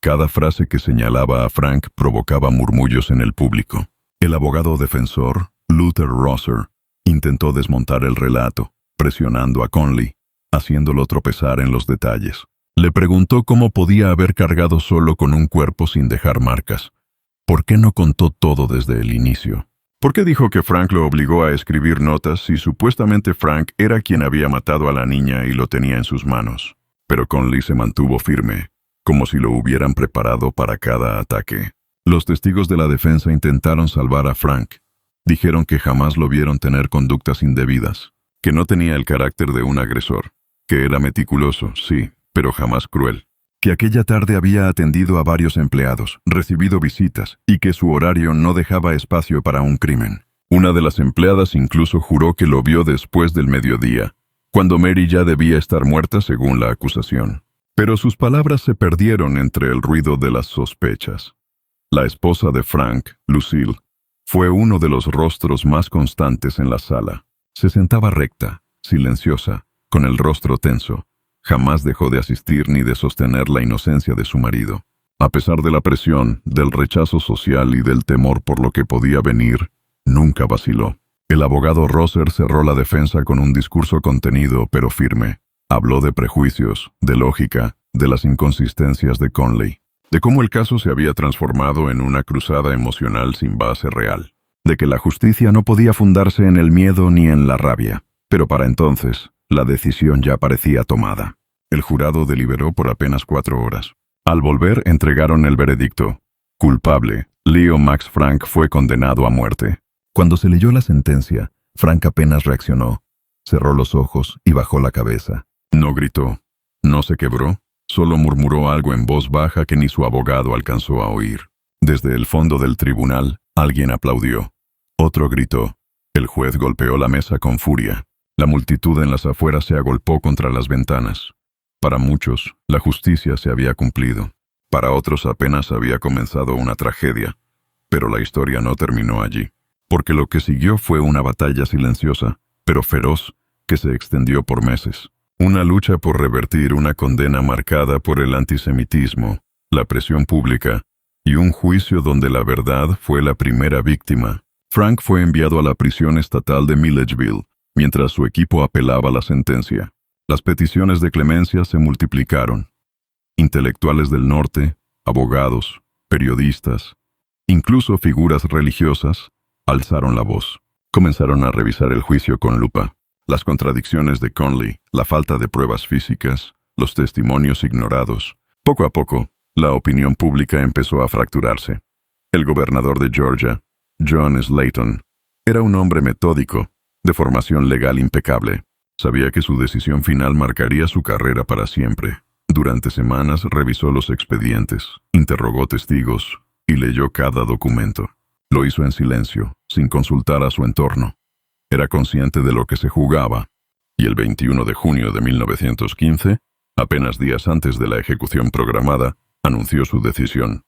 Cada frase que señalaba a Frank provocaba murmullos en el público. El abogado defensor, Luther Rosser, intentó desmontar el relato, presionando a Conley, haciéndolo tropezar en los detalles. Le preguntó cómo podía haber cargado solo con un cuerpo sin dejar marcas. ¿Por qué no contó todo desde el inicio? ¿Por qué dijo que Frank lo obligó a escribir notas si supuestamente Frank era quien había matado a la niña y lo tenía en sus manos? Pero Conley se mantuvo firme, como si lo hubieran preparado para cada ataque. Los testigos de la defensa intentaron salvar a Frank. Dijeron que jamás lo vieron tener conductas indebidas, que no tenía el carácter de un agresor, que era meticuloso, sí, pero jamás cruel, que aquella tarde había atendido a varios empleados, recibido visitas, y que su horario no dejaba espacio para un crimen. Una de las empleadas incluso juró que lo vio después del mediodía, cuando Mary ya debía estar muerta según la acusación. Pero sus palabras se perdieron entre el ruido de las sospechas. La esposa de Frank, Lucille, fue uno de los rostros más constantes en la sala. Se sentaba recta, silenciosa, con el rostro tenso. Jamás dejó de asistir ni de sostener la inocencia de su marido. A pesar de la presión, del rechazo social y del temor por lo que podía venir, nunca vaciló. El abogado Rosser cerró la defensa con un discurso contenido pero firme. Habló de prejuicios, de lógica, de las inconsistencias de Conley, de cómo el caso se había transformado en una cruzada emocional sin base real, de que la justicia no podía fundarse en el miedo ni en la rabia. Pero para entonces, la decisión ya parecía tomada. El jurado deliberó por apenas 4 horas. Al volver, entregaron el veredicto. Culpable, Leo Max Frank fue condenado a muerte. Cuando se leyó la sentencia, Frank apenas reaccionó. Cerró los ojos y bajó la cabeza. No gritó, no se quebró, solo murmuró algo en voz baja que ni su abogado alcanzó a oír. Desde el fondo del tribunal, alguien aplaudió. Otro gritó. El juez golpeó la mesa con furia. La multitud en las afueras se agolpó contra las ventanas. Para muchos, la justicia se había cumplido. Para otros apenas había comenzado una tragedia. Pero la historia no terminó allí, porque lo que siguió fue una batalla silenciosa, pero feroz, que se extendió por meses. Una lucha por revertir una condena marcada por el antisemitismo, la presión pública y un juicio donde la verdad fue la primera víctima. Frank fue enviado a la prisión estatal de Milledgeville, mientras su equipo apelaba la sentencia. Las peticiones de clemencia se multiplicaron. Intelectuales del norte, abogados, periodistas, incluso figuras religiosas, alzaron la voz. Comenzaron a revisar el juicio con lupa. Las contradicciones de Conley, la falta de pruebas físicas, los testimonios ignorados. Poco a poco, la opinión pública empezó a fracturarse. El gobernador de Georgia, John Slayton, era un hombre metódico, de formación legal impecable. Sabía que su decisión final marcaría su carrera para siempre. Durante semanas revisó los expedientes, interrogó testigos y leyó cada documento. Lo hizo en silencio, sin consultar a su entorno. Era consciente de lo que se jugaba, y el 21 de junio de 1915, apenas días antes de la ejecución programada, anunció su decisión.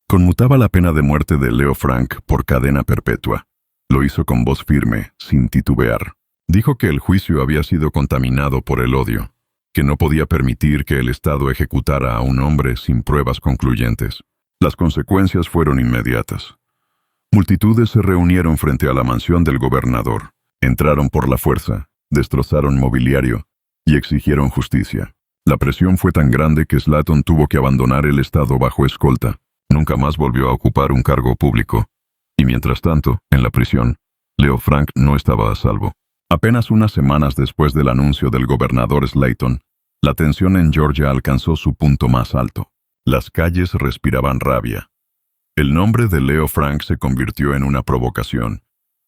Conmutaba la pena de muerte de Leo Frank por cadena perpetua. Lo hizo con voz firme, sin titubear. Dijo que el juicio había sido contaminado por el odio, que no podía permitir que el Estado ejecutara a un hombre sin pruebas concluyentes. Las consecuencias fueron inmediatas. Multitudes se reunieron frente a la mansión del gobernador. Entraron por la fuerza, destrozaron mobiliario y exigieron justicia. La presión fue tan grande que Slayton tuvo que abandonar el estado bajo escolta. Nunca más volvió a ocupar un cargo público. Y mientras tanto, en la prisión, Leo Frank no estaba a salvo. Apenas unas semanas después del anuncio del gobernador Slayton, la tensión en Georgia alcanzó su punto más alto. Las calles respiraban rabia. El nombre de Leo Frank se convirtió en una provocación,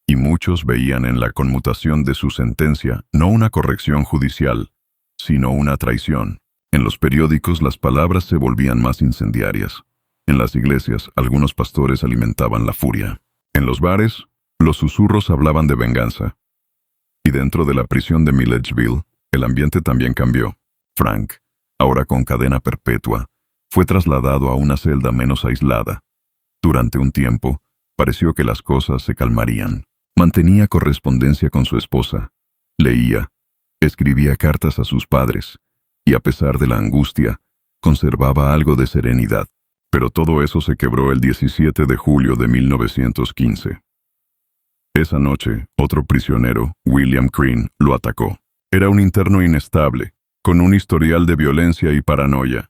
y muchos veían en la conmutación de su sentencia no una corrección judicial, sino una traición. En los periódicos las palabras se volvían más incendiarias. En las iglesias, algunos pastores alimentaban la furia. En los bares, los susurros hablaban de venganza. Y dentro de la prisión de Milledgeville, el ambiente también cambió. Frank, ahora con cadena perpetua, fue trasladado a una celda menos aislada. Durante un tiempo, pareció que las cosas se calmarían. Mantenía correspondencia con su esposa. Leía, escribía cartas a sus padres, y a pesar de la angustia, conservaba algo de serenidad. Pero todo eso se quebró el 17 de julio de 1915. Esa noche, otro prisionero, William Crean, lo atacó. Era un interno inestable, con un historial de violencia y paranoia.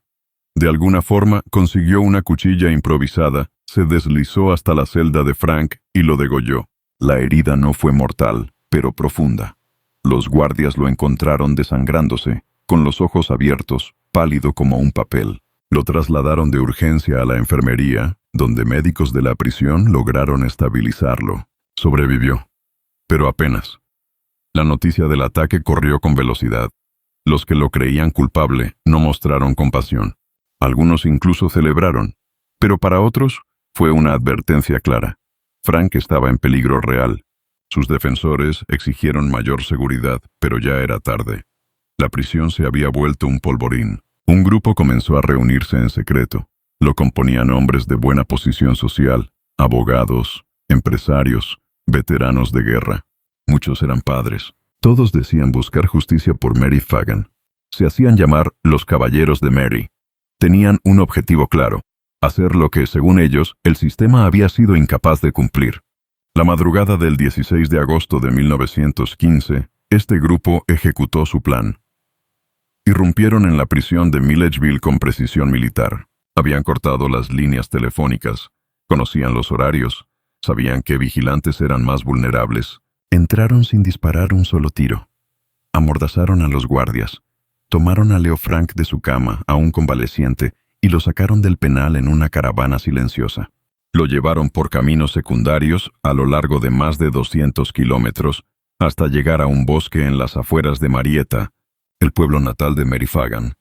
De alguna forma, consiguió una cuchilla improvisada, se deslizó hasta la celda de Frank y lo degolló. La herida no fue mortal, pero profunda. Los guardias lo encontraron desangrándose, con los ojos abiertos, pálido como un papel. Lo trasladaron de urgencia a la enfermería, donde médicos de la prisión lograron estabilizarlo. Sobrevivió, pero apenas. La noticia del ataque corrió con velocidad. Los que lo creían culpable no mostraron compasión. Algunos incluso celebraron, pero para otros fue una advertencia clara. Frank estaba en peligro real. Sus defensores exigieron mayor seguridad, pero ya era tarde. La prisión se había vuelto un polvorín. Un grupo comenzó a reunirse en secreto. Lo componían hombres de buena posición social, abogados, empresarios, veteranos de guerra. Muchos eran padres. Todos decían buscar justicia por Mary Fagan. Se hacían llamar los Caballeros de Mary. Tenían un objetivo claro: hacer lo que, según ellos, el sistema había sido incapaz de cumplir. La madrugada del 16 de agosto de 1915, este grupo ejecutó su plan. Irrumpieron en la prisión de Milledgeville con precisión militar. Habían cortado las líneas telefónicas, conocían los horarios, sabían qué vigilantes eran más vulnerables. Entraron sin disparar un solo tiro. Amordazaron a los guardias. Tomaron a Leo Frank de su cama, aún convaleciente, y lo sacaron del penal en una caravana silenciosa. Lo llevaron por caminos secundarios a lo largo de más de 200 kilómetros, hasta llegar a un bosque en las afueras de Marietta, el pueblo natal de Mary Fagan.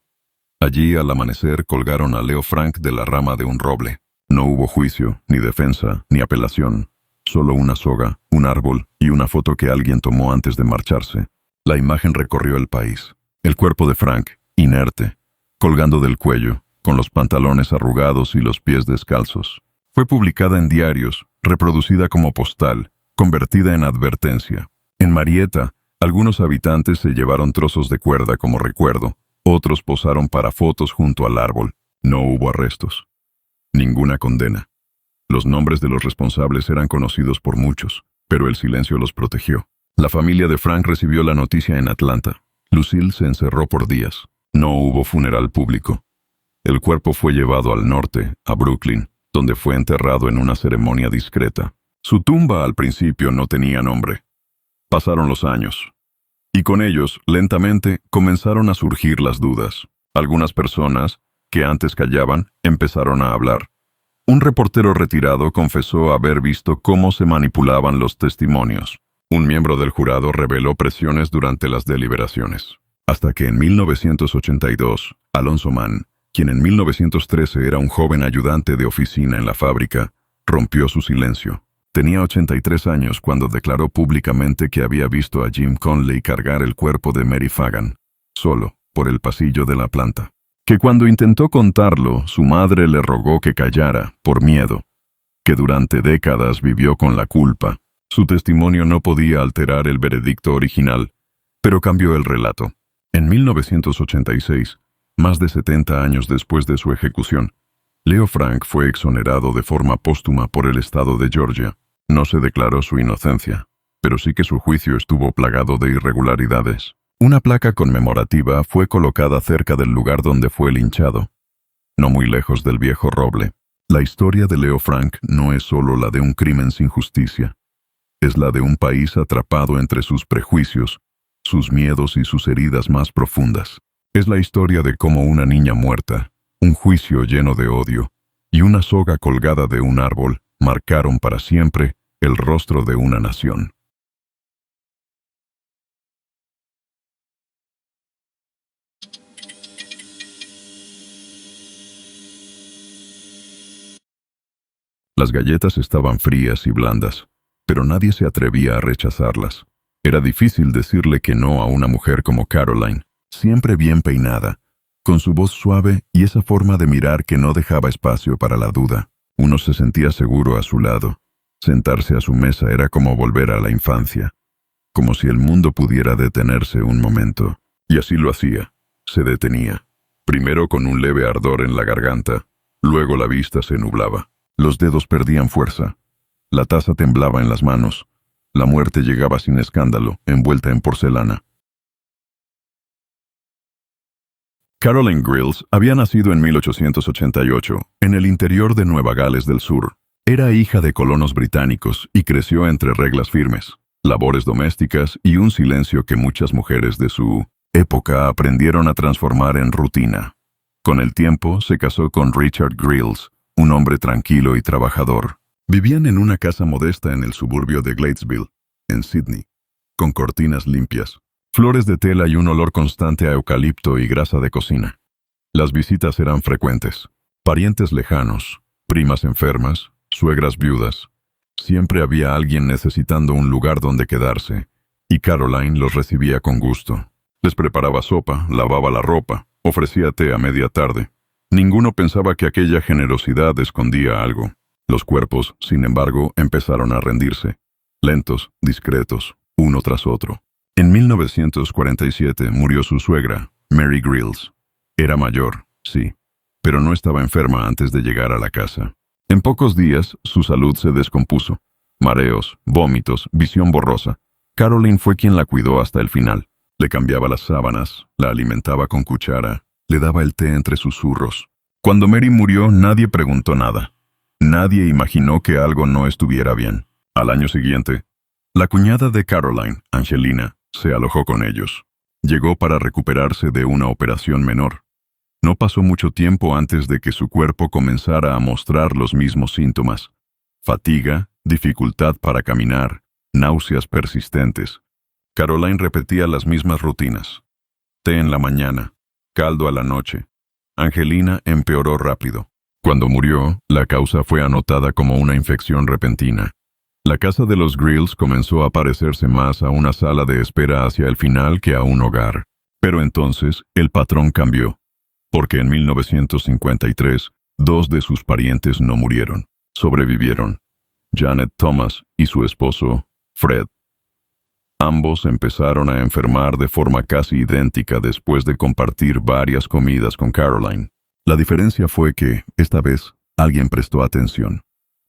Allí, al amanecer, colgaron a Leo Frank de la rama de un roble. No hubo juicio, ni defensa, ni apelación. Solo una soga, un árbol y una foto que alguien tomó antes de marcharse. La imagen recorrió el país. El cuerpo de Frank, inerte, colgando del cuello, con los pantalones arrugados y los pies descalzos. Fue publicada en diarios, reproducida como postal, convertida en advertencia. En Marietta, algunos habitantes se llevaron trozos de cuerda como recuerdo, otros posaron para fotos junto al árbol. No hubo arrestos. Ninguna condena. Los nombres de los responsables eran conocidos por muchos, pero el silencio los protegió. La familia de Frank recibió la noticia en Atlanta. Lucille se encerró por días. No hubo funeral público. El cuerpo fue llevado al norte, a Brooklyn, donde fue enterrado en una ceremonia discreta. Su tumba al principio no tenía nombre. Pasaron los años. Y con ellos, lentamente, comenzaron a surgir las dudas. Algunas personas, que antes callaban, empezaron a hablar. Un reportero retirado confesó haber visto cómo se manipulaban los testimonios. Un miembro del jurado reveló presiones durante las deliberaciones. Hasta que en 1982, Alonzo Mann, quien en 1913 era un joven ayudante de oficina en la fábrica, rompió su silencio. Tenía 83 años cuando declaró públicamente que había visto a Jim Conley cargar el cuerpo de Mary Fagan, solo, por el pasillo de la planta. Que cuando intentó contarlo, su madre le rogó que callara, por miedo. Que durante décadas vivió con la culpa. Su testimonio no podía alterar el veredicto original, pero cambió el relato. En 1986, más de 70 años después de su ejecución, Leo Frank fue exonerado de forma póstuma por el estado de Georgia. No se declaró su inocencia, pero sí que su juicio estuvo plagado de irregularidades. Una placa conmemorativa fue colocada cerca del lugar donde fue linchado, no muy lejos del viejo roble. La historia de Leo Frank no es solo la de un crimen sin justicia. Es la de un país atrapado entre sus prejuicios, sus miedos y sus heridas más profundas. Es la historia de cómo una niña muerta, un juicio lleno de odio y una soga colgada de un árbol marcaron para siempre el rostro de una nación. Las galletas estaban frías y blandas, pero nadie se atrevía a rechazarlas. Era difícil decirle que no a una mujer como Caroline, siempre bien peinada, con su voz suave y esa forma de mirar que no dejaba espacio para la duda. Uno se sentía seguro a su lado. Sentarse a su mesa era como volver a la infancia, como si el mundo pudiera detenerse un momento. Y así lo hacía. Se detenía. Primero con un leve ardor en la garganta, luego la vista se nublaba. Los dedos perdían fuerza. La taza temblaba en las manos. La muerte llegaba sin escándalo, envuelta en porcelana. Caroline Grills había nacido en 1888, en el interior de Nueva Gales del Sur. Era hija de colonos británicos y creció entre reglas firmes, labores domésticas y un silencio que muchas mujeres de su época aprendieron a transformar en rutina. Con el tiempo se casó con Richard Grills, un hombre tranquilo y trabajador. Vivían en una casa modesta en el suburbio de Gladesville, en Sydney, con cortinas limpias, flores de tela y un olor constante a eucalipto y grasa de cocina. Las visitas eran frecuentes. Parientes lejanos, primas enfermas, suegras viudas. Siempre había alguien necesitando un lugar donde quedarse, y Caroline los recibía con gusto. Les preparaba sopa, lavaba la ropa, ofrecía té a media tarde. Ninguno pensaba que aquella generosidad escondía algo. Los cuerpos, sin embargo, empezaron a rendirse. Lentos, discretos, uno tras otro. En 1947 murió su suegra, Mary Grills. Era mayor, sí, pero no estaba enferma antes de llegar a la casa. En pocos días, su salud se descompuso. Mareos, vómitos, visión borrosa. Caroline fue quien la cuidó hasta el final. Le cambiaba las sábanas, la alimentaba con cuchara, le daba el té entre susurros. Cuando Mary murió, nadie preguntó nada. Nadie imaginó que algo no estuviera bien. Al año siguiente, la cuñada de Caroline, Angelina, se alojó con ellos. Llegó para recuperarse de una operación menor. No pasó mucho tiempo antes de que su cuerpo comenzara a mostrar los mismos síntomas. Fatiga, dificultad para caminar, náuseas persistentes. Caroline repetía las mismas rutinas. Té en la mañana, caldo a la noche. Angelina empeoró rápido. Cuando murió, la causa fue anotada como una infección repentina. La casa de los Grills comenzó a parecerse más a una sala de espera hacia el final que a un hogar. Pero entonces, el patrón cambió. Porque en 1953, dos de sus parientes no murieron. Sobrevivieron. Janet Thomas y su esposo, Fred. Ambos empezaron a enfermar de forma casi idéntica después de compartir varias comidas con Caroline. La diferencia fue que, esta vez, alguien prestó atención.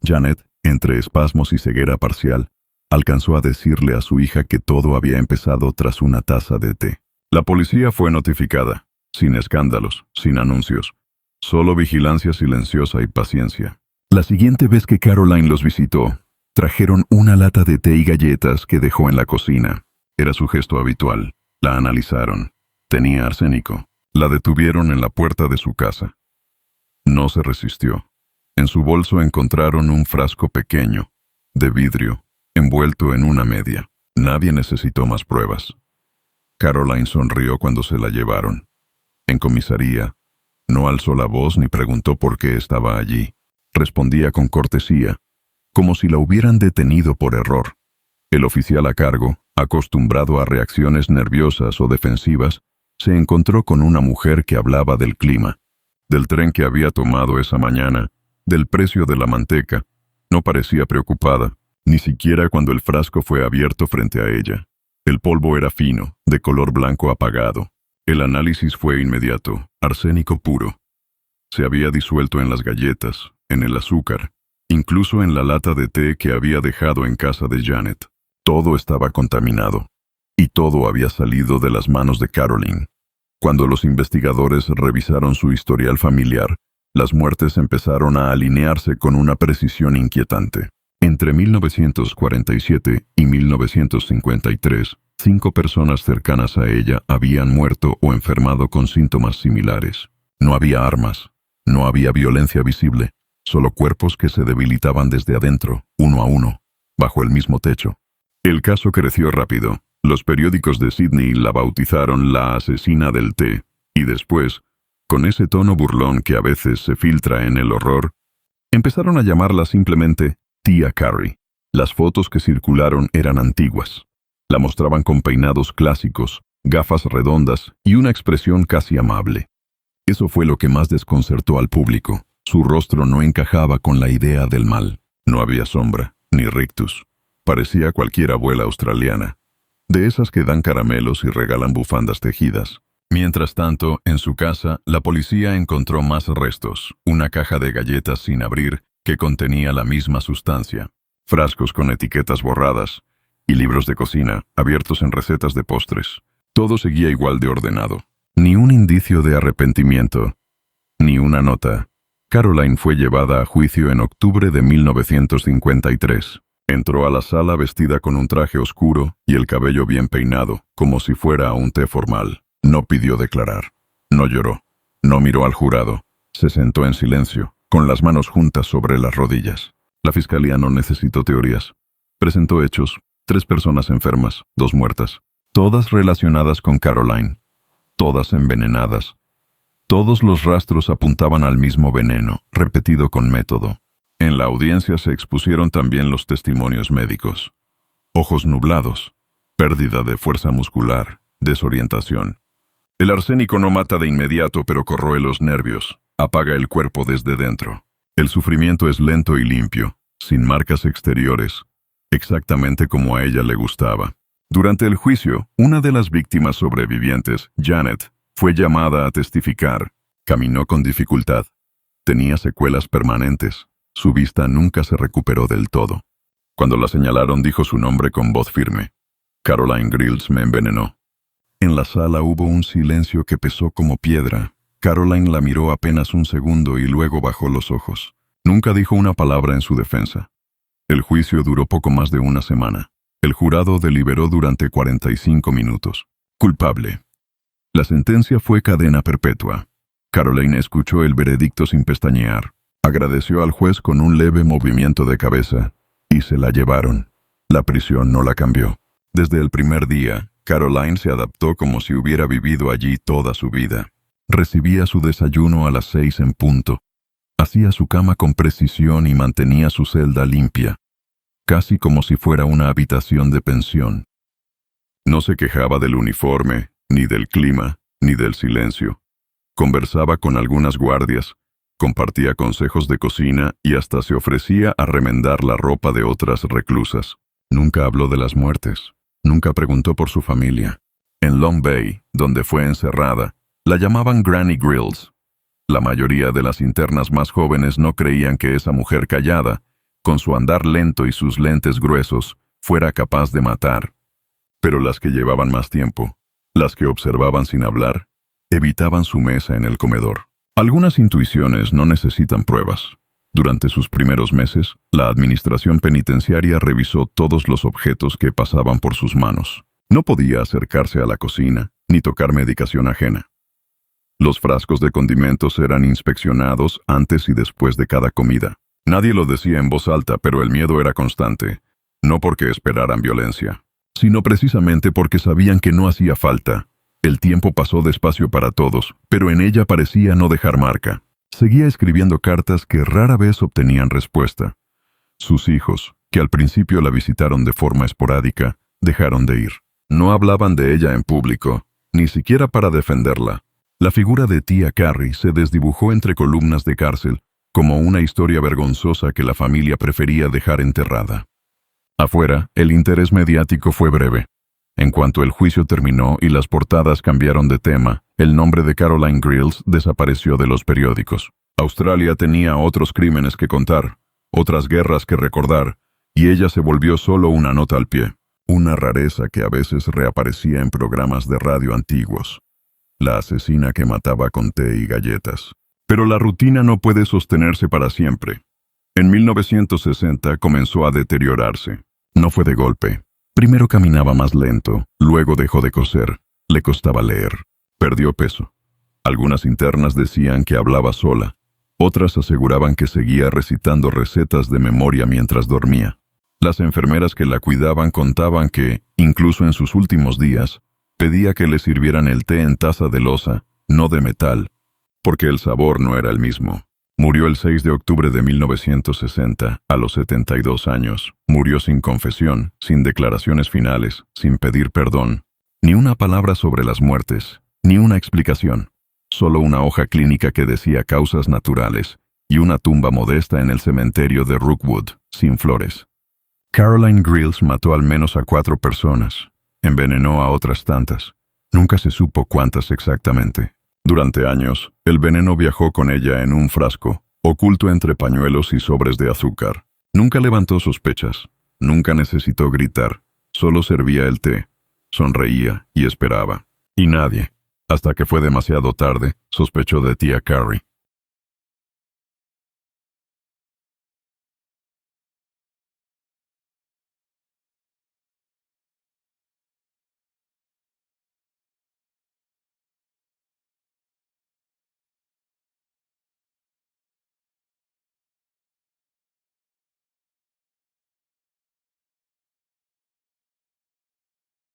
Janet, entre espasmos y ceguera parcial, alcanzó a decirle a su hija que todo había empezado tras una taza de té. La policía fue notificada, sin escándalos, sin anuncios, solo vigilancia silenciosa y paciencia. La siguiente vez que Caroline los visitó, trajeron una lata de té y galletas que dejó en la cocina. Era su gesto habitual. La analizaron. Tenía arsénico. La detuvieron en la puerta de su casa. No se resistió. En su bolso encontraron un frasco pequeño, de vidrio, envuelto en una media. Nadie necesitó más pruebas. Caroline sonrió cuando se la llevaron. En comisaría, no alzó la voz ni preguntó por qué estaba allí. Respondía con cortesía, como si la hubieran detenido por error. El oficial a cargo, acostumbrado a reacciones nerviosas o defensivas, se encontró con una mujer que hablaba del clima, del tren que había tomado esa mañana, del precio de la manteca. No parecía preocupada, ni siquiera cuando el frasco fue abierto frente a ella. El polvo era fino, de color blanco apagado. El análisis fue inmediato, arsénico puro. Se había disuelto en las galletas, en el azúcar, incluso en la lata de té que había dejado en casa de Janet. Todo estaba contaminado, y todo había salido de las manos de Caroline. Cuando los investigadores revisaron su historial familiar, las muertes empezaron a alinearse con una precisión inquietante. Entre 1947 y 1953, 5 personas cercanas a ella habían muerto o enfermado con síntomas similares. No había armas, no había violencia visible, solo cuerpos que se debilitaban desde adentro, uno a uno, bajo el mismo techo. El caso creció rápido. Los periódicos de Sydney la bautizaron la asesina del té, y después, con ese tono burlón que a veces se filtra en el horror, empezaron a llamarla simplemente Tía Carrie. Las fotos que circularon eran antiguas. La mostraban con peinados clásicos, gafas redondas y una expresión casi amable. Eso fue lo que más desconcertó al público. Su rostro no encajaba con la idea del mal. No había sombra, ni rictus. Parecía cualquier abuela australiana, de esas que dan caramelos y regalan bufandas tejidas. Mientras tanto, en su casa, la policía encontró más restos, una caja de galletas sin abrir que contenía la misma sustancia, frascos con etiquetas borradas y libros de cocina abiertos en recetas de postres. Todo seguía igual de ordenado. Ni un indicio de arrepentimiento, ni una nota. Caroline fue llevada a juicio en octubre de 1953. Entró a la sala vestida con un traje oscuro y el cabello bien peinado, como si fuera a un té formal. No pidió declarar. No lloró. No miró al jurado. Se sentó en silencio, con las manos juntas sobre las rodillas. La fiscalía no necesitó teorías. Presentó hechos. 3 personas enfermas, 2 muertas. Todas relacionadas con Caroline. Todas envenenadas. Todos los rastros apuntaban al mismo veneno, repetido con método. En la audiencia se expusieron también los testimonios médicos. Ojos nublados, pérdida de fuerza muscular, desorientación. El arsénico no mata de inmediato, pero corroe los nervios, apaga el cuerpo desde dentro. El sufrimiento es lento y limpio, sin marcas exteriores, exactamente como a ella le gustaba. Durante el juicio, una de las víctimas sobrevivientes, Janet, fue llamada a testificar. Caminó con dificultad. Tenía secuelas permanentes. Su vista nunca se recuperó del todo. Cuando la señalaron, dijo su nombre con voz firme. Caroline Grills me envenenó. En la sala hubo un silencio que pesó como piedra. Caroline la miró apenas un segundo y luego bajó los ojos. Nunca dijo una palabra en su defensa. El juicio duró poco más de una semana. El jurado deliberó durante 45 minutos. Culpable. La sentencia fue cadena perpetua. Caroline escuchó el veredicto sin pestañear. Agradeció al juez con un leve movimiento de cabeza, y se la llevaron. La prisión no la cambió. Desde el primer día, Caroline se adaptó como si hubiera vivido allí toda su vida. Recibía su desayuno a las 6 en punto. Hacía su cama con precisión y mantenía su celda limpia, casi como si fuera una habitación de pensión. No se quejaba del uniforme, ni del clima, ni del silencio. Conversaba con algunas guardias, compartía consejos de cocina y hasta se ofrecía a remendar la ropa de otras reclusas. Nunca habló de las muertes. Nunca preguntó por su familia. En Long Bay, donde fue encerrada, la llamaban Granny Grills. La mayoría de las internas más jóvenes no creían que esa mujer callada, con su andar lento y sus lentes gruesos, fuera capaz de matar. Pero las que llevaban más tiempo, las que observaban sin hablar, evitaban su mesa en el comedor. Algunas intuiciones no necesitan pruebas. Durante sus primeros meses, la administración penitenciaria revisó todos los objetos que pasaban por sus manos. No podía acercarse a la cocina, ni tocar medicación ajena. Los frascos de condimentos eran inspeccionados antes y después de cada comida. Nadie lo decía en voz alta, pero el miedo era constante, no porque esperaran violencia, sino precisamente porque sabían que no hacía falta. El tiempo pasó despacio para todos, pero en ella parecía no dejar marca. Seguía escribiendo cartas que rara vez obtenían respuesta. Sus hijos, que al principio la visitaron de forma esporádica, dejaron de ir. No hablaban de ella en público, ni siquiera para defenderla. La figura de tía Carrie se desdibujó entre columnas de cárcel, como una historia vergonzosa que la familia prefería dejar enterrada. Afuera, el interés mediático fue breve. En cuanto el juicio terminó y las portadas cambiaron de tema, el nombre de Caroline Grills desapareció de los periódicos. Australia tenía otros crímenes que contar, otras guerras que recordar, y ella se volvió solo una nota al pie, una rareza que a veces reaparecía en programas de radio antiguos. La asesina que mataba con té y galletas. Pero la rutina no puede sostenerse para siempre. En 1960 comenzó a deteriorarse. No fue de golpe. Primero caminaba más lento, luego dejó de coser, le costaba leer. Perdió peso. Algunas internas decían que hablaba sola, otras aseguraban que seguía recitando recetas de memoria mientras dormía. Las enfermeras que la cuidaban contaban que, incluso en sus últimos días, pedía que le sirvieran el té en taza de loza, no de metal, porque el sabor no era el mismo. Murió el 6 de octubre de 1960, a los 72 años. Murió sin confesión, sin declaraciones finales, sin pedir perdón. Ni una palabra sobre las muertes, ni una explicación. Solo una hoja clínica que decía causas naturales, y una tumba modesta en el cementerio de Rookwood, sin flores. Caroline Grills mató al menos a 4 personas. Envenenó a otras tantas. Nunca se supo cuántas exactamente. Durante años, el veneno viajó con ella en un frasco, oculto entre pañuelos y sobres de azúcar. Nunca levantó sospechas, nunca necesitó gritar, solo servía el té, sonreía y esperaba. Y nadie, hasta que fue demasiado tarde, sospechó de tía Carrie.